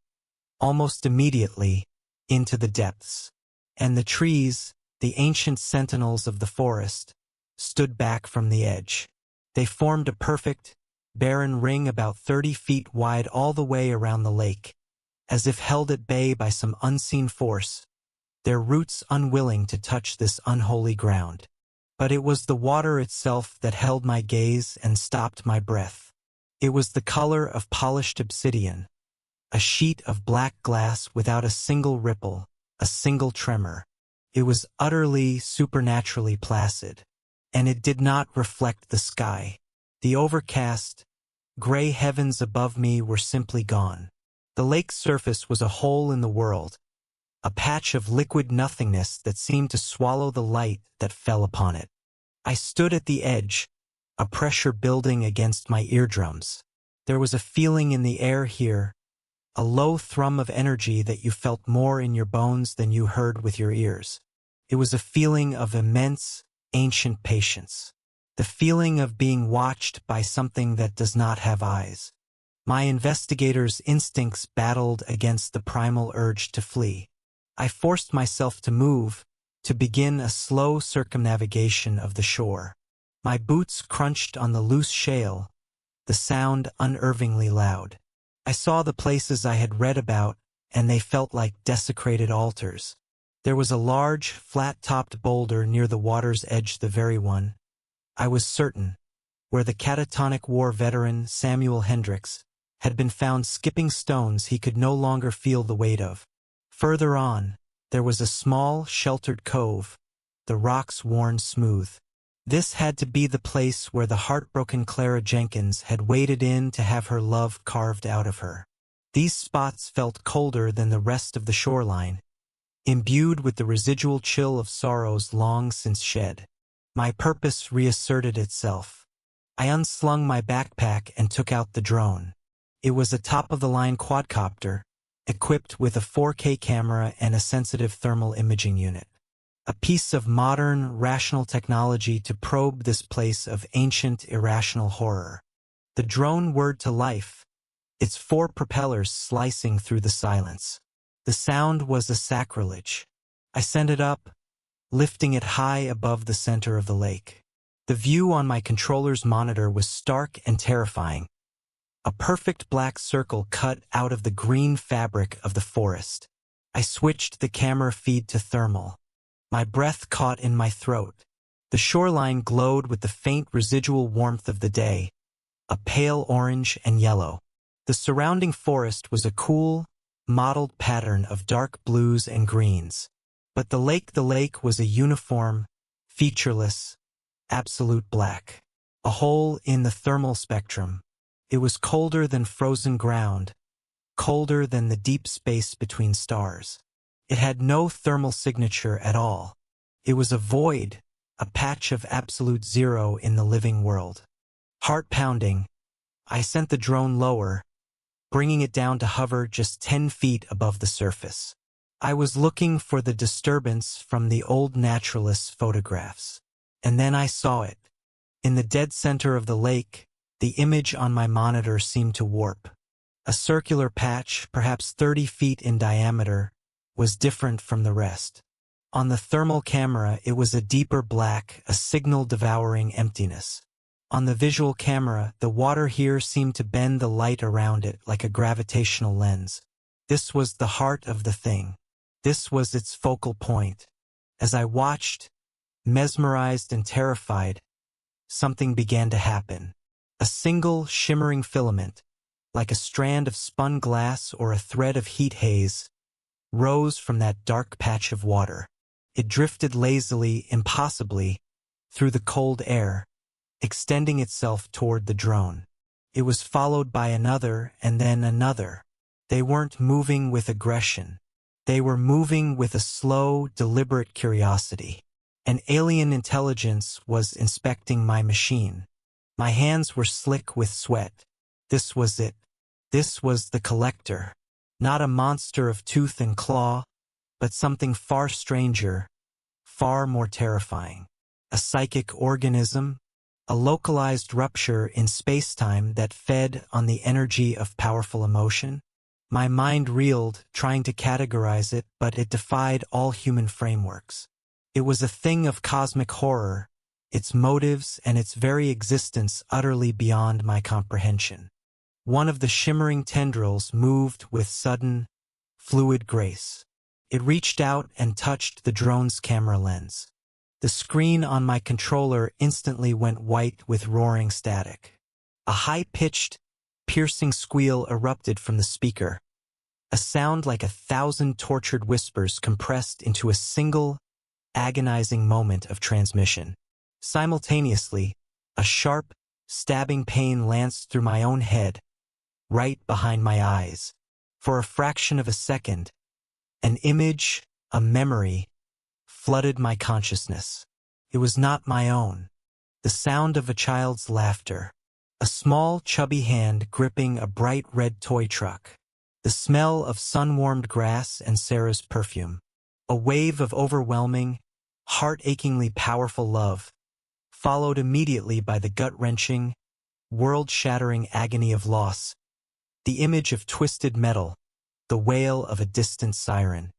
almost immediately, into the depths. And the trees, the ancient sentinels of the forest, stood back from the edge. They formed a perfect, barren ring about 30 feet wide all the way around the lake, as if held at bay by some unseen force, their roots unwilling to touch this unholy ground. But it was the water itself that held my gaze and stopped my breath. It was the color of polished obsidian, a sheet of black glass without a single ripple, a single tremor. It was utterly, supernaturally placid, and it did not reflect the sky. The overcast, gray heavens above me were simply gone. The lake's surface was a hole in the world, a patch of liquid nothingness that seemed to swallow the light that fell upon it. I stood at the edge, a pressure building against my eardrums. There was a feeling in the air here, a low thrum of energy that you felt more in your bones than you heard with your ears. It was a feeling of immense, ancient patience. the feeling of being watched by something that does not have eyes. My investigator's instincts battled against the primal urge to flee. I forced myself to move, to begin a slow circumnavigation of the shore. My boots crunched on the loose shale, the sound unnervingly loud. I saw the places I had read about, and they felt like desecrated altars. There was a large, flat-topped boulder near the water's edge, the very one, I was certain, where the catatonic war veteran Samuel Hendricks had been found skipping stones he could no longer feel the weight of. Further on, there was a small, sheltered cove, the rocks worn smooth. This had to be the place where the heartbroken Clara Jenkins had waded in to have her love carved out of her. These spots felt colder than the rest of the shoreline, imbued with the residual chill of sorrows long since shed. My purpose reasserted itself. I unslung my backpack and took out the drone. It was a top-of-the-line quadcopter, equipped with a 4K camera and a sensitive thermal imaging unit. A piece of modern, rational technology to probe this place of ancient, irrational horror. The drone whirred to life, its 4 propellers slicing through the silence. The sound was a sacrilege. I sent it up, lifting it high above the center of the lake. The view on my controller's monitor was stark and terrifying. A perfect black circle cut out of the green fabric of the forest. I switched the camera feed to thermal. My breath caught in my throat. The shoreline glowed with the faint residual warmth of the day, a pale orange and yellow. The surrounding forest was a cool, mottled pattern of dark blues and greens. But the lake was a uniform, featureless, absolute black. A hole in the thermal spectrum. It was colder than frozen ground, colder than the deep space between stars. It had no thermal signature at all. It was a void, a patch of absolute zero in the living world. Heart pounding, I sent the drone lower, bringing it down to hover just 10 feet above the surface. I was looking for the disturbance from the old naturalist's photographs. And then I saw it. In the dead center of the lake, the image on my monitor seemed to warp. A circular patch, perhaps 30 feet in diameter, was different from the rest. On the thermal camera, it was a deeper black, a signal-devouring emptiness. On the visual camera, the water here seemed to bend the light around it like a gravitational lens. This was the heart of the thing. This was its focal point. As I watched, mesmerized and terrified, something began to happen. A single shimmering filament, like a strand of spun glass or a thread of heat haze, rose from that dark patch of water. It drifted lazily, impossibly, through the cold air, extending itself toward the drone. It was followed by another and then another. They weren't moving with aggression. They were moving with a slow, deliberate curiosity. An alien intelligence was inspecting my machine. My hands were slick with sweat. This was it. This was the collector. Not a monster of tooth and claw, but something far stranger, far more terrifying. A psychic organism, a localized rupture in space-time that fed on the energy of powerful emotion. My mind reeled, trying to categorize it, but it defied all human frameworks. It was a thing of cosmic horror, its motives and its very existence utterly beyond my comprehension. One of the shimmering tendrils moved with sudden, fluid grace. It reached out and touched the drone's camera lens. The screen on my controller instantly went white with roaring static. A high-pitched, piercing squeal erupted from the speaker, a sound like 1,000 tortured whispers compressed into a single, agonizing moment of transmission. Simultaneously, a sharp, stabbing pain lanced through my own head, right behind my eyes. For a fraction of a second, an image, a memory, flooded my consciousness. It was not my own. The sound of a child's laughter. A small, chubby hand gripping a bright red toy truck. The smell of sun-warmed grass and Sarah's perfume. A wave of overwhelming, heart-achingly powerful love, followed immediately by the gut-wrenching, world-shattering agony of loss, the image of twisted metal, the wail of a distant siren.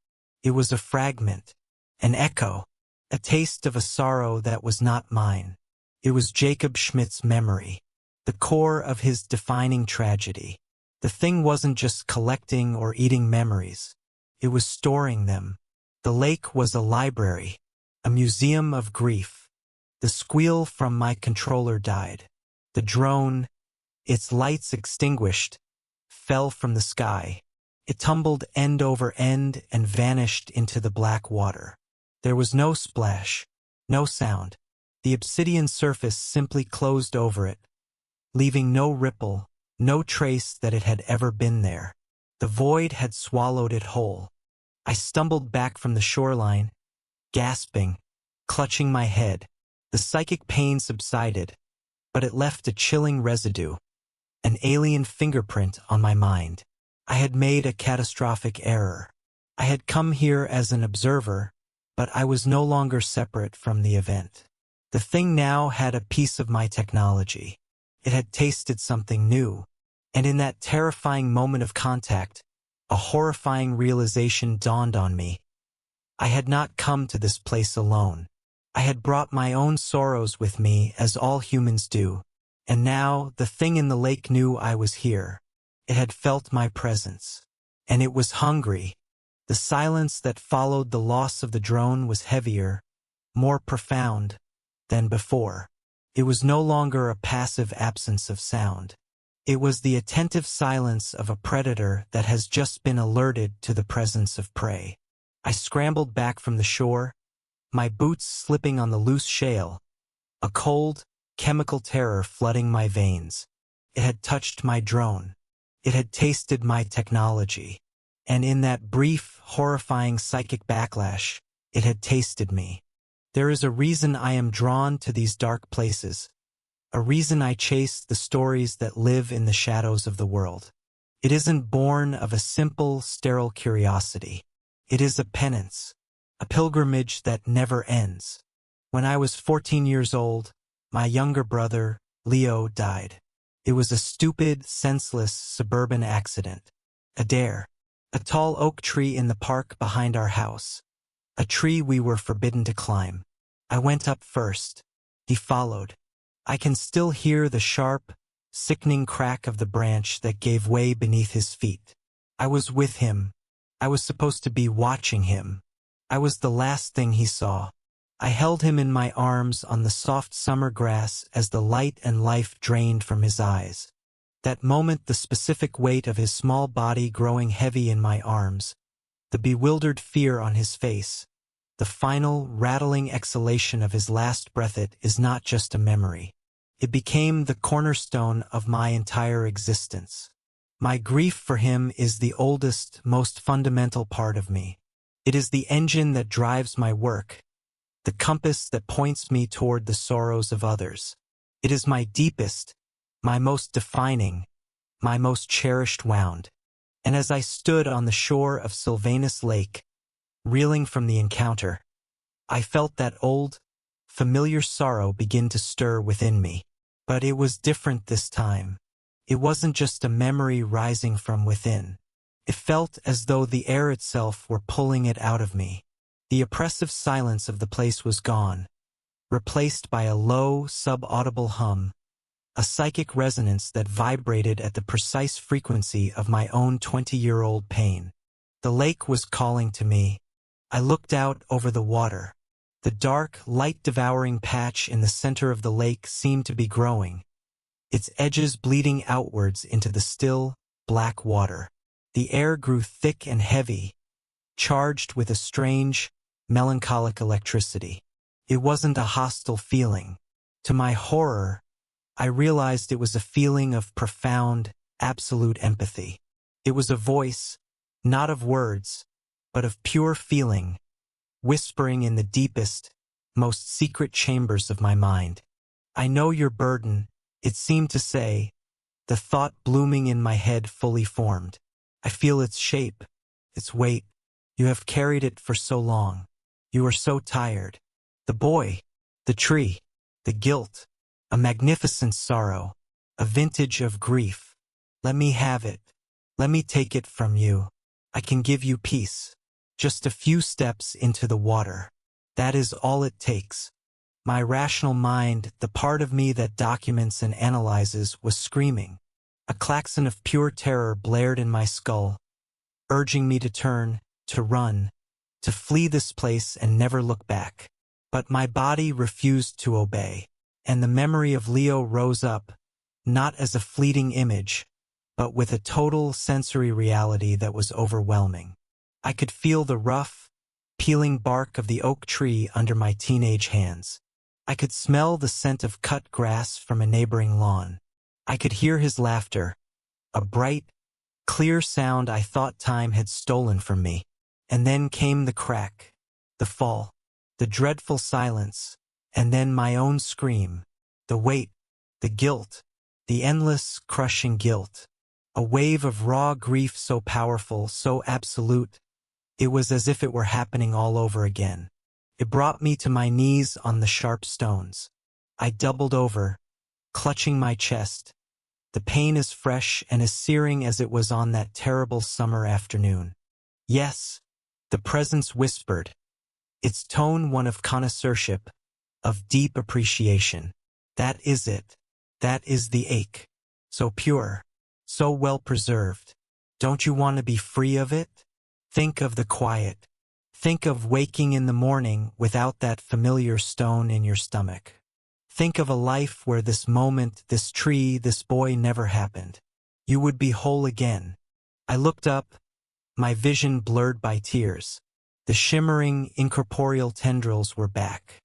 It was a fragment, an echo, a taste of a sorrow that was not mine. It was Jacob Schmidt's memory, the core of his defining tragedy. The thing wasn't just collecting or eating memories. It was storing them. The lake was a library, a museum of grief. The squeal from my controller died. The drone, its lights extinguished, fell from the sky. It tumbled end over end and vanished into the black water. There was no splash, no sound. The obsidian surface simply closed over it, leaving no ripple, no trace that it had ever been there. The void had swallowed it whole. I stumbled back from the shoreline, gasping, clutching my head. The psychic pain subsided, but it left a chilling residue, an alien fingerprint on my mind. I had made a catastrophic error. I had come here as an observer, but I was no longer separate from the event. The thing now had a piece of my technology. It had tasted something new, and in that terrifying moment of contact, a horrifying realization dawned on me. I had not come to this place alone. I had brought my own sorrows with me, as all humans do, and now the thing in the lake knew I was here. It had felt my presence, and it was hungry. The silence that followed the loss of the drone was heavier, more profound than before. It was no longer a passive absence of sound. It was the attentive silence of a predator that has just been alerted to the presence of prey. I scrambled back from the shore, my boots slipping on the loose shale, a cold, chemical terror flooding my veins. It had touched my drone. It had tasted my technology. And in that brief, horrifying psychic backlash, it had tasted me. There is a reason I am drawn to these dark places, a reason I chase the stories that live in the shadows of the world. It isn't born of a simple, sterile curiosity. It is a penance, a pilgrimage that never ends. When I was 14 years old, my younger brother, Leo, died. It was a stupid, senseless suburban accident. A dare. A tall oak tree in the park behind our house. A tree we were forbidden to climb. I went up first. He followed. I can still hear the sharp, sickening crack of the branch that gave way beneath his feet. I was with him. I was supposed to be watching him. I was the last thing he saw. I held him in my arms on the soft summer grass as the light and life drained from his eyes. That moment, the specific weight of his small body growing heavy in my arms, the bewildered fear on his face, the final, rattling exhalation of his last breath, it is not just a memory. It became the cornerstone of my entire existence. My grief for him is the oldest, most fundamental part of me. It is the engine that drives my work, the compass that points me toward the sorrows of others. It is my deepest, my most defining, my most cherished wound. And as I stood on the shore of Sylvanus Lake, reeling from the encounter, I felt that old, familiar sorrow begin to stir within me. But it was different this time. It wasn't just a memory rising from within. It felt as though the air itself were pulling it out of me. The oppressive silence of the place was gone, replaced by a low, subaudible hum, a psychic resonance that vibrated at the precise frequency of my own 20-year-old pain. The lake was calling to me. I looked out over the water. The dark, light-devouring patch in the center of the lake seemed to be growing, its edges bleeding outwards into the still, black water. The air grew thick and heavy, charged with a strange, melancholic electricity. It wasn't a hostile feeling. To my horror, I realized it was a feeling of profound, absolute empathy. It was a voice, not of words, but of pure feeling, whispering in the deepest, most secret chambers of my mind. I know your burden, it seemed to say, the thought blooming in my head fully formed. I feel its shape, its weight. You have carried it for so long. You are so tired. The boy, the tree, the guilt, a magnificent sorrow, a vintage of grief. Let me have it. Let me take it from you. I can give you peace. Just a few steps into the water. That is all it takes. My rational mind, the part of me that documents and analyzes, was screaming. A klaxon of pure terror blared in my skull, urging me to turn, to run, to flee this place and never look back. But my body refused to obey, and the memory of Leo rose up, not as a fleeting image, but with a total sensory reality that was overwhelming. I could feel the rough, peeling bark of the oak tree under my teenage hands. I could smell the scent of cut grass from a neighboring lawn. I could hear his laughter, a bright, clear sound I thought time had stolen from me. And then came the crack, the fall, the dreadful silence, and then my own scream, the weight, the guilt, the endless, crushing guilt. A wave of raw grief so powerful, so absolute, it was as if it were happening all over again. It brought me to my knees on the sharp stones. I doubled over, clutching my chest, the pain as fresh and as searing as it was on that terrible summer afternoon. Yes, the presence whispered, its tone one of connoisseurship, of deep appreciation. That is it. That is the ache. So pure, so well preserved. Don't you want to be free of it? Think of the quiet. Think of waking in the morning without that familiar stone in your stomach. Think of a life where this moment, this tree, this boy never happened. You would be whole again. I looked up, my vision blurred by tears. The shimmering, incorporeal tendrils were back.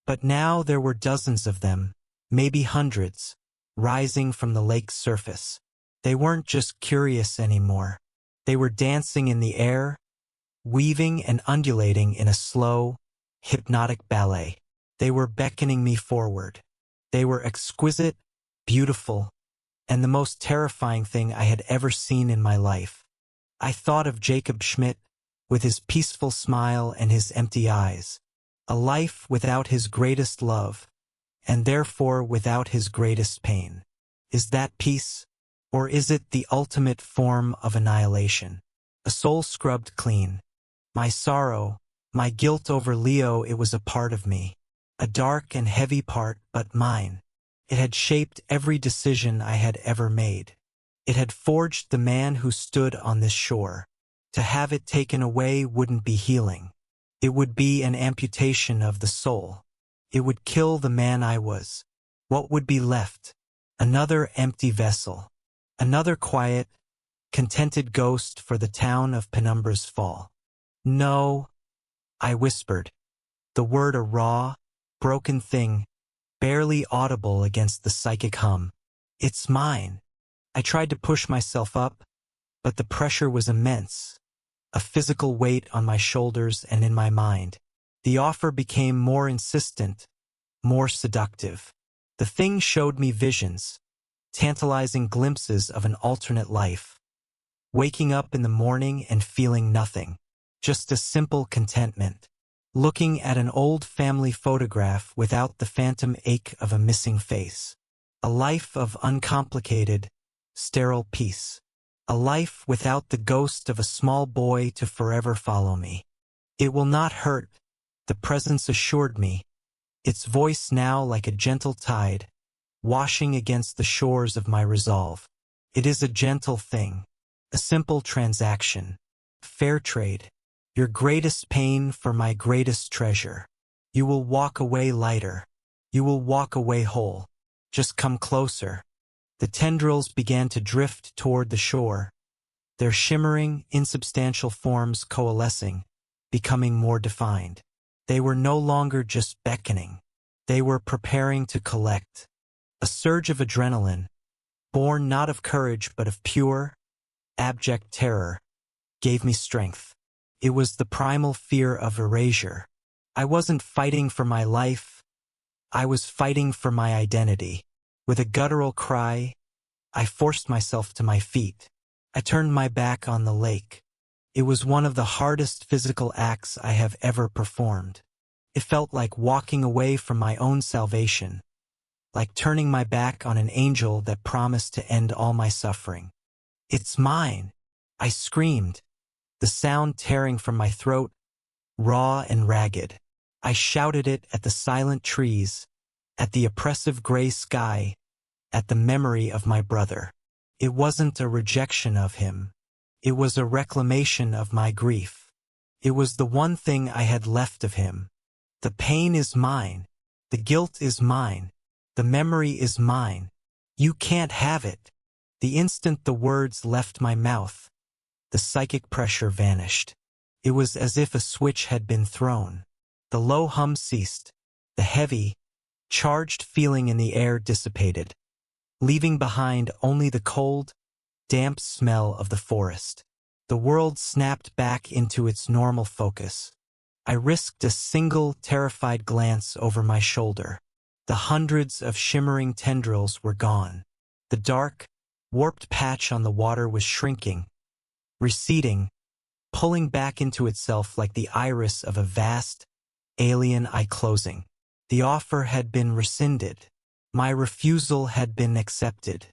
But now there were dozens of them, maybe hundreds, rising from the lake's surface. They weren't just curious anymore. They were dancing in the air, weaving and undulating in a slow, hypnotic ballet. They were beckoning me forward. They were exquisite, beautiful, and the most terrifying thing I had ever seen in my life. I thought of Jacob Schmidt, with his peaceful smile and his empty eyes. A life without his greatest love, and therefore without his greatest pain. Is that peace? Or is it the ultimate form of annihilation? A soul scrubbed clean. My sorrow, my guilt over Leo, it was a part of me. A dark and heavy part, but mine. It had shaped every decision I had ever made. It had forged the man who stood on this shore. To have it taken away wouldn't be healing. It would be an amputation of the soul. It would kill the man I was. What would be left? Another empty vessel. Another quiet, contented ghost for the town of Penumbra's fall. No, I whispered. The word a raw, broken thing, barely audible against the psychic hum. It's mine. I tried to push myself up, but the pressure was immense. A physical weight on my shoulders and in my mind. The offer became more insistent, more seductive. The thing showed me visions, tantalizing glimpses of an alternate life. Waking up in the morning and feeling nothing, just a simple contentment. Looking at an old family photograph without the phantom ache of a missing face. A life of uncomplicated, sterile peace. A life without the ghost of a small boy to forever follow me. It will not hurt, the presence assured me, its voice now like a gentle tide, washing against the shores of my resolve. It is a gentle thing, a simple transaction, fair trade, your greatest pain for my greatest treasure. You will walk away lighter. You will walk away whole. Just come closer. The tendrils began to drift toward the shore, their shimmering, insubstantial forms coalescing, becoming more defined. They were no longer just beckoning. They were preparing to collect. A surge of adrenaline, born not of courage but of pure, abject terror, gave me strength. It was the primal fear of erasure. I wasn't fighting for my life. I was fighting for my identity. With a guttural cry, I forced myself to my feet. I turned my back on the lake. It was one of the hardest physical acts I have ever performed. It felt like walking away from my own salvation, like turning my back on an angel that promised to end all my suffering. "It's mine!" I screamed, the sound tearing from my throat, raw and ragged. I shouted it at the silent trees, at the oppressive gray sky, at the memory of my brother. It wasn't a rejection of him. It was a reclamation of my grief. It was the one thing I had left of him. The pain is mine. The guilt is mine. The memory is mine. You can't have it. The instant the words left my mouth, the psychic pressure vanished. It was as if a switch had been thrown. The low hum ceased. The heavy, charged feeling in the air dissipated, leaving behind only the cold, damp smell of the forest. The world snapped back into its normal focus. I risked a single terrified glance over my shoulder. The hundreds of shimmering tendrils were gone. The dark, warped patch on the water was shrinking, receding, pulling back into itself like the iris of a vast, alien eye closing. The offer had been rescinded. My refusal had been accepted.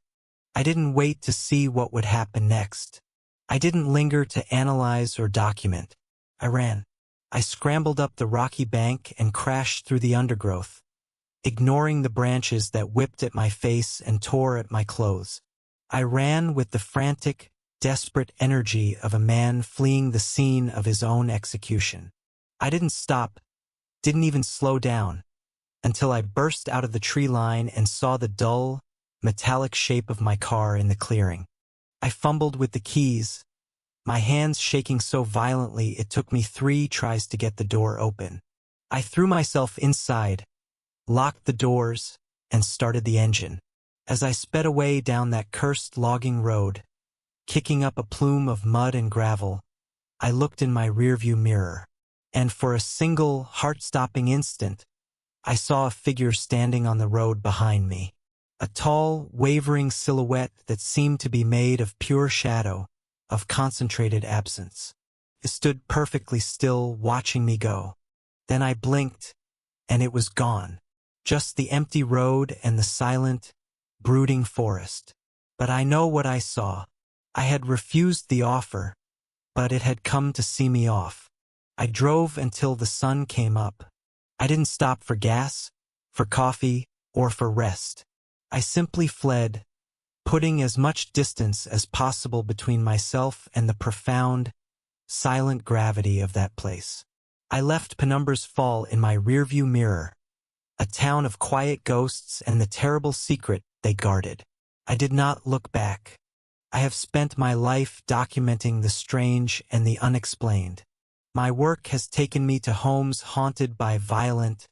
I didn't wait to see what would happen next. I didn't linger to analyze or document. I ran. I scrambled up the rocky bank and crashed through the undergrowth, ignoring the branches that whipped at my face and tore at my clothes. I ran with the frantic, desperate energy of a man fleeing the scene of his own execution. I didn't stop, didn't even slow down, until I burst out of the tree line and saw the dull, metallic shape of my car in the clearing. I fumbled with the keys, my hands shaking so violently it took me 3 tries to get the door open. I threw myself inside, locked the doors, and started the engine. As I sped away down that cursed logging road, kicking up a plume of mud and gravel, I looked in my rearview mirror, and for a single, heart-stopping instant, I saw a figure standing on the road behind me. A tall, wavering silhouette that seemed to be made of pure shadow, of concentrated absence. It stood perfectly still, watching me go. Then I blinked, and it was gone. Just the empty road and the silent, brooding forest. But I know what I saw. I had refused the offer, but it had come to see me off. I drove until the sun came up. I didn't stop for gas, for coffee, or for rest. I simply fled, putting as much distance as possible between myself and the profound, silent gravity of that place. I left Penumbra's Fall in my rearview mirror, a town of quiet ghosts and the terrible secret they guarded. I did not look back. I have spent my life documenting the strange and the unexplained. My work has taken me to homes haunted by violent,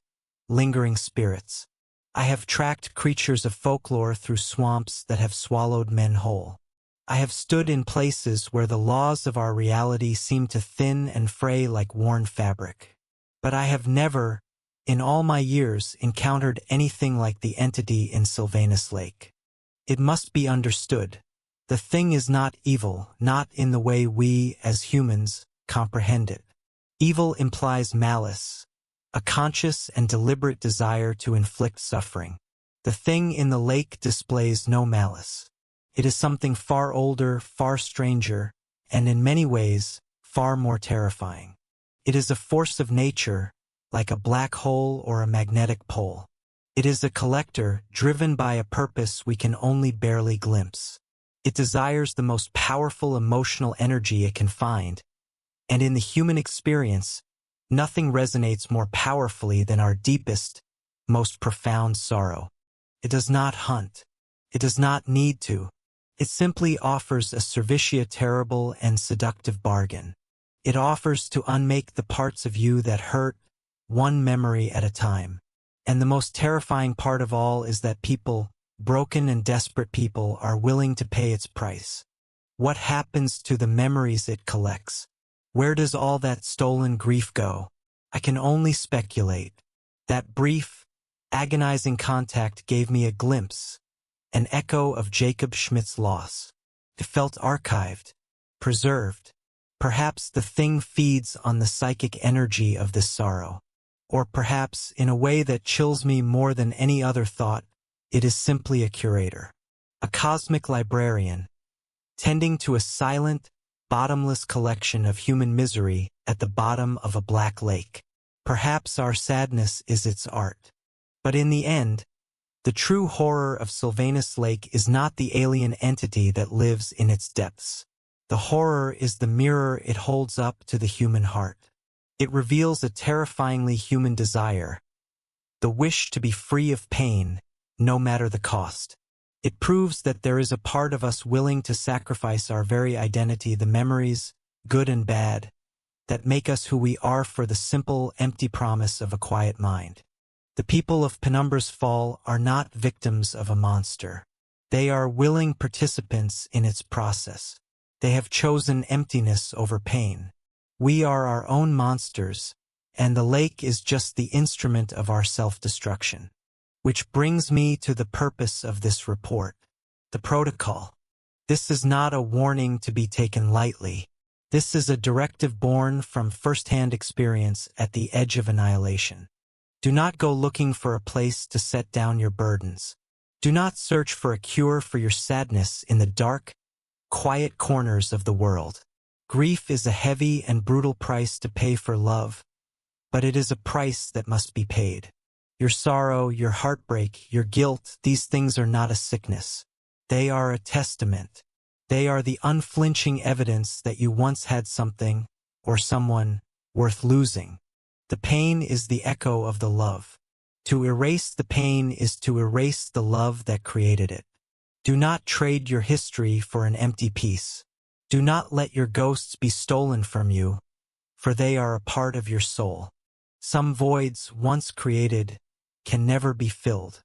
lingering spirits. I have tracked creatures of folklore through swamps that have swallowed men whole. I have stood in places where the laws of our reality seem to thin and fray like worn fabric. But I have never, in all my years, encountered anything like the entity in Sylvanus Lake. It must be understood. The thing is not evil, not in the way we, as humans, comprehend it. Evil implies malice, a conscious and deliberate desire to inflict suffering. The thing in the lake displays no malice. It is something far older, far stranger, and in many ways, far more terrifying. It is a force of nature, like a black hole or a magnetic pole. It is a collector driven by a purpose we can only barely glimpse. It desires the most powerful emotional energy it can find, and in the human experience, nothing resonates more powerfully than our deepest, most profound sorrow. It does not hunt. It does not need to. It simply offers a Servitia terrible and seductive bargain. It offers to unmake the parts of you that hurt, one memory at a time. And the most terrifying part of all is that people, broken and desperate people, are willing to pay its price. What happens to the memories it collects? Where does all that stolen grief go? I can only speculate. That brief, agonizing contact gave me a glimpse, an echo of Jacob Schmidt's loss. It felt archived, preserved. Perhaps the thing feeds on the psychic energy of this sorrow. Or perhaps, in a way that chills me more than any other thought, It is simply a curator, a cosmic librarian, tending to a silent, bottomless collection of human misery at the bottom of a black lake. Perhaps our sadness is its art. But in the end, the true horror of Sylvanus Lake is not the alien entity that lives in its depths. The horror is the mirror it holds up to the human heart. It reveals a terrifyingly human desire, the wish to be free of pain, no matter the cost. It proves that there is a part of us willing to sacrifice our very identity, the memories, good and bad, that make us who we are for the simple, empty promise of a quiet mind. The people of Penumbra's Fall are not victims of a monster. They are willing participants in its process. They have chosen emptiness over pain. We are our own monsters, and the lake is just the instrument of our self-destruction. Which brings me to the purpose of this report, the protocol. This is not a warning to be taken lightly. This is a directive born from first-hand experience at the edge of annihilation. Do not go looking for a place to set down your burdens. Do not search for a cure for your sadness in the dark, quiet corners of the world. Grief is a heavy and brutal price to pay for love, but it is a price that must be paid. Your sorrow, your heartbreak, your guilt, these things are not a sickness. They are a testament. They are the unflinching evidence that you once had something, or someone, worth losing. The pain is the echo of the love. To erase the pain is to erase the love that created it. Do not trade your history for an empty piece. Do not let your ghosts be stolen from you, for they are a part of your soul. Some voids, once created, can never be filled.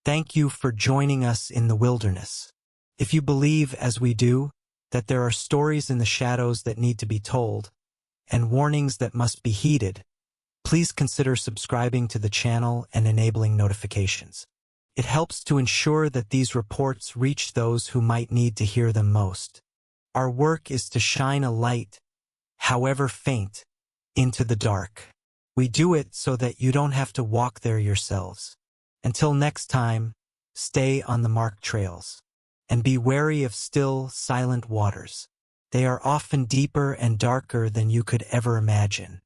Thank you for joining us in the wilderness. If you believe, as we do, that there are stories in the shadows that need to be told, and warnings that must be heeded, please consider subscribing to the channel and enabling notifications. It helps to ensure that these reports reach those who might need to hear them most. Our work is to shine a light, however faint, into the dark. We do it so that you don't have to walk there yourselves. Until next time, stay on the marked trails, and be wary of still, silent waters. They are often deeper and darker than you could ever imagine.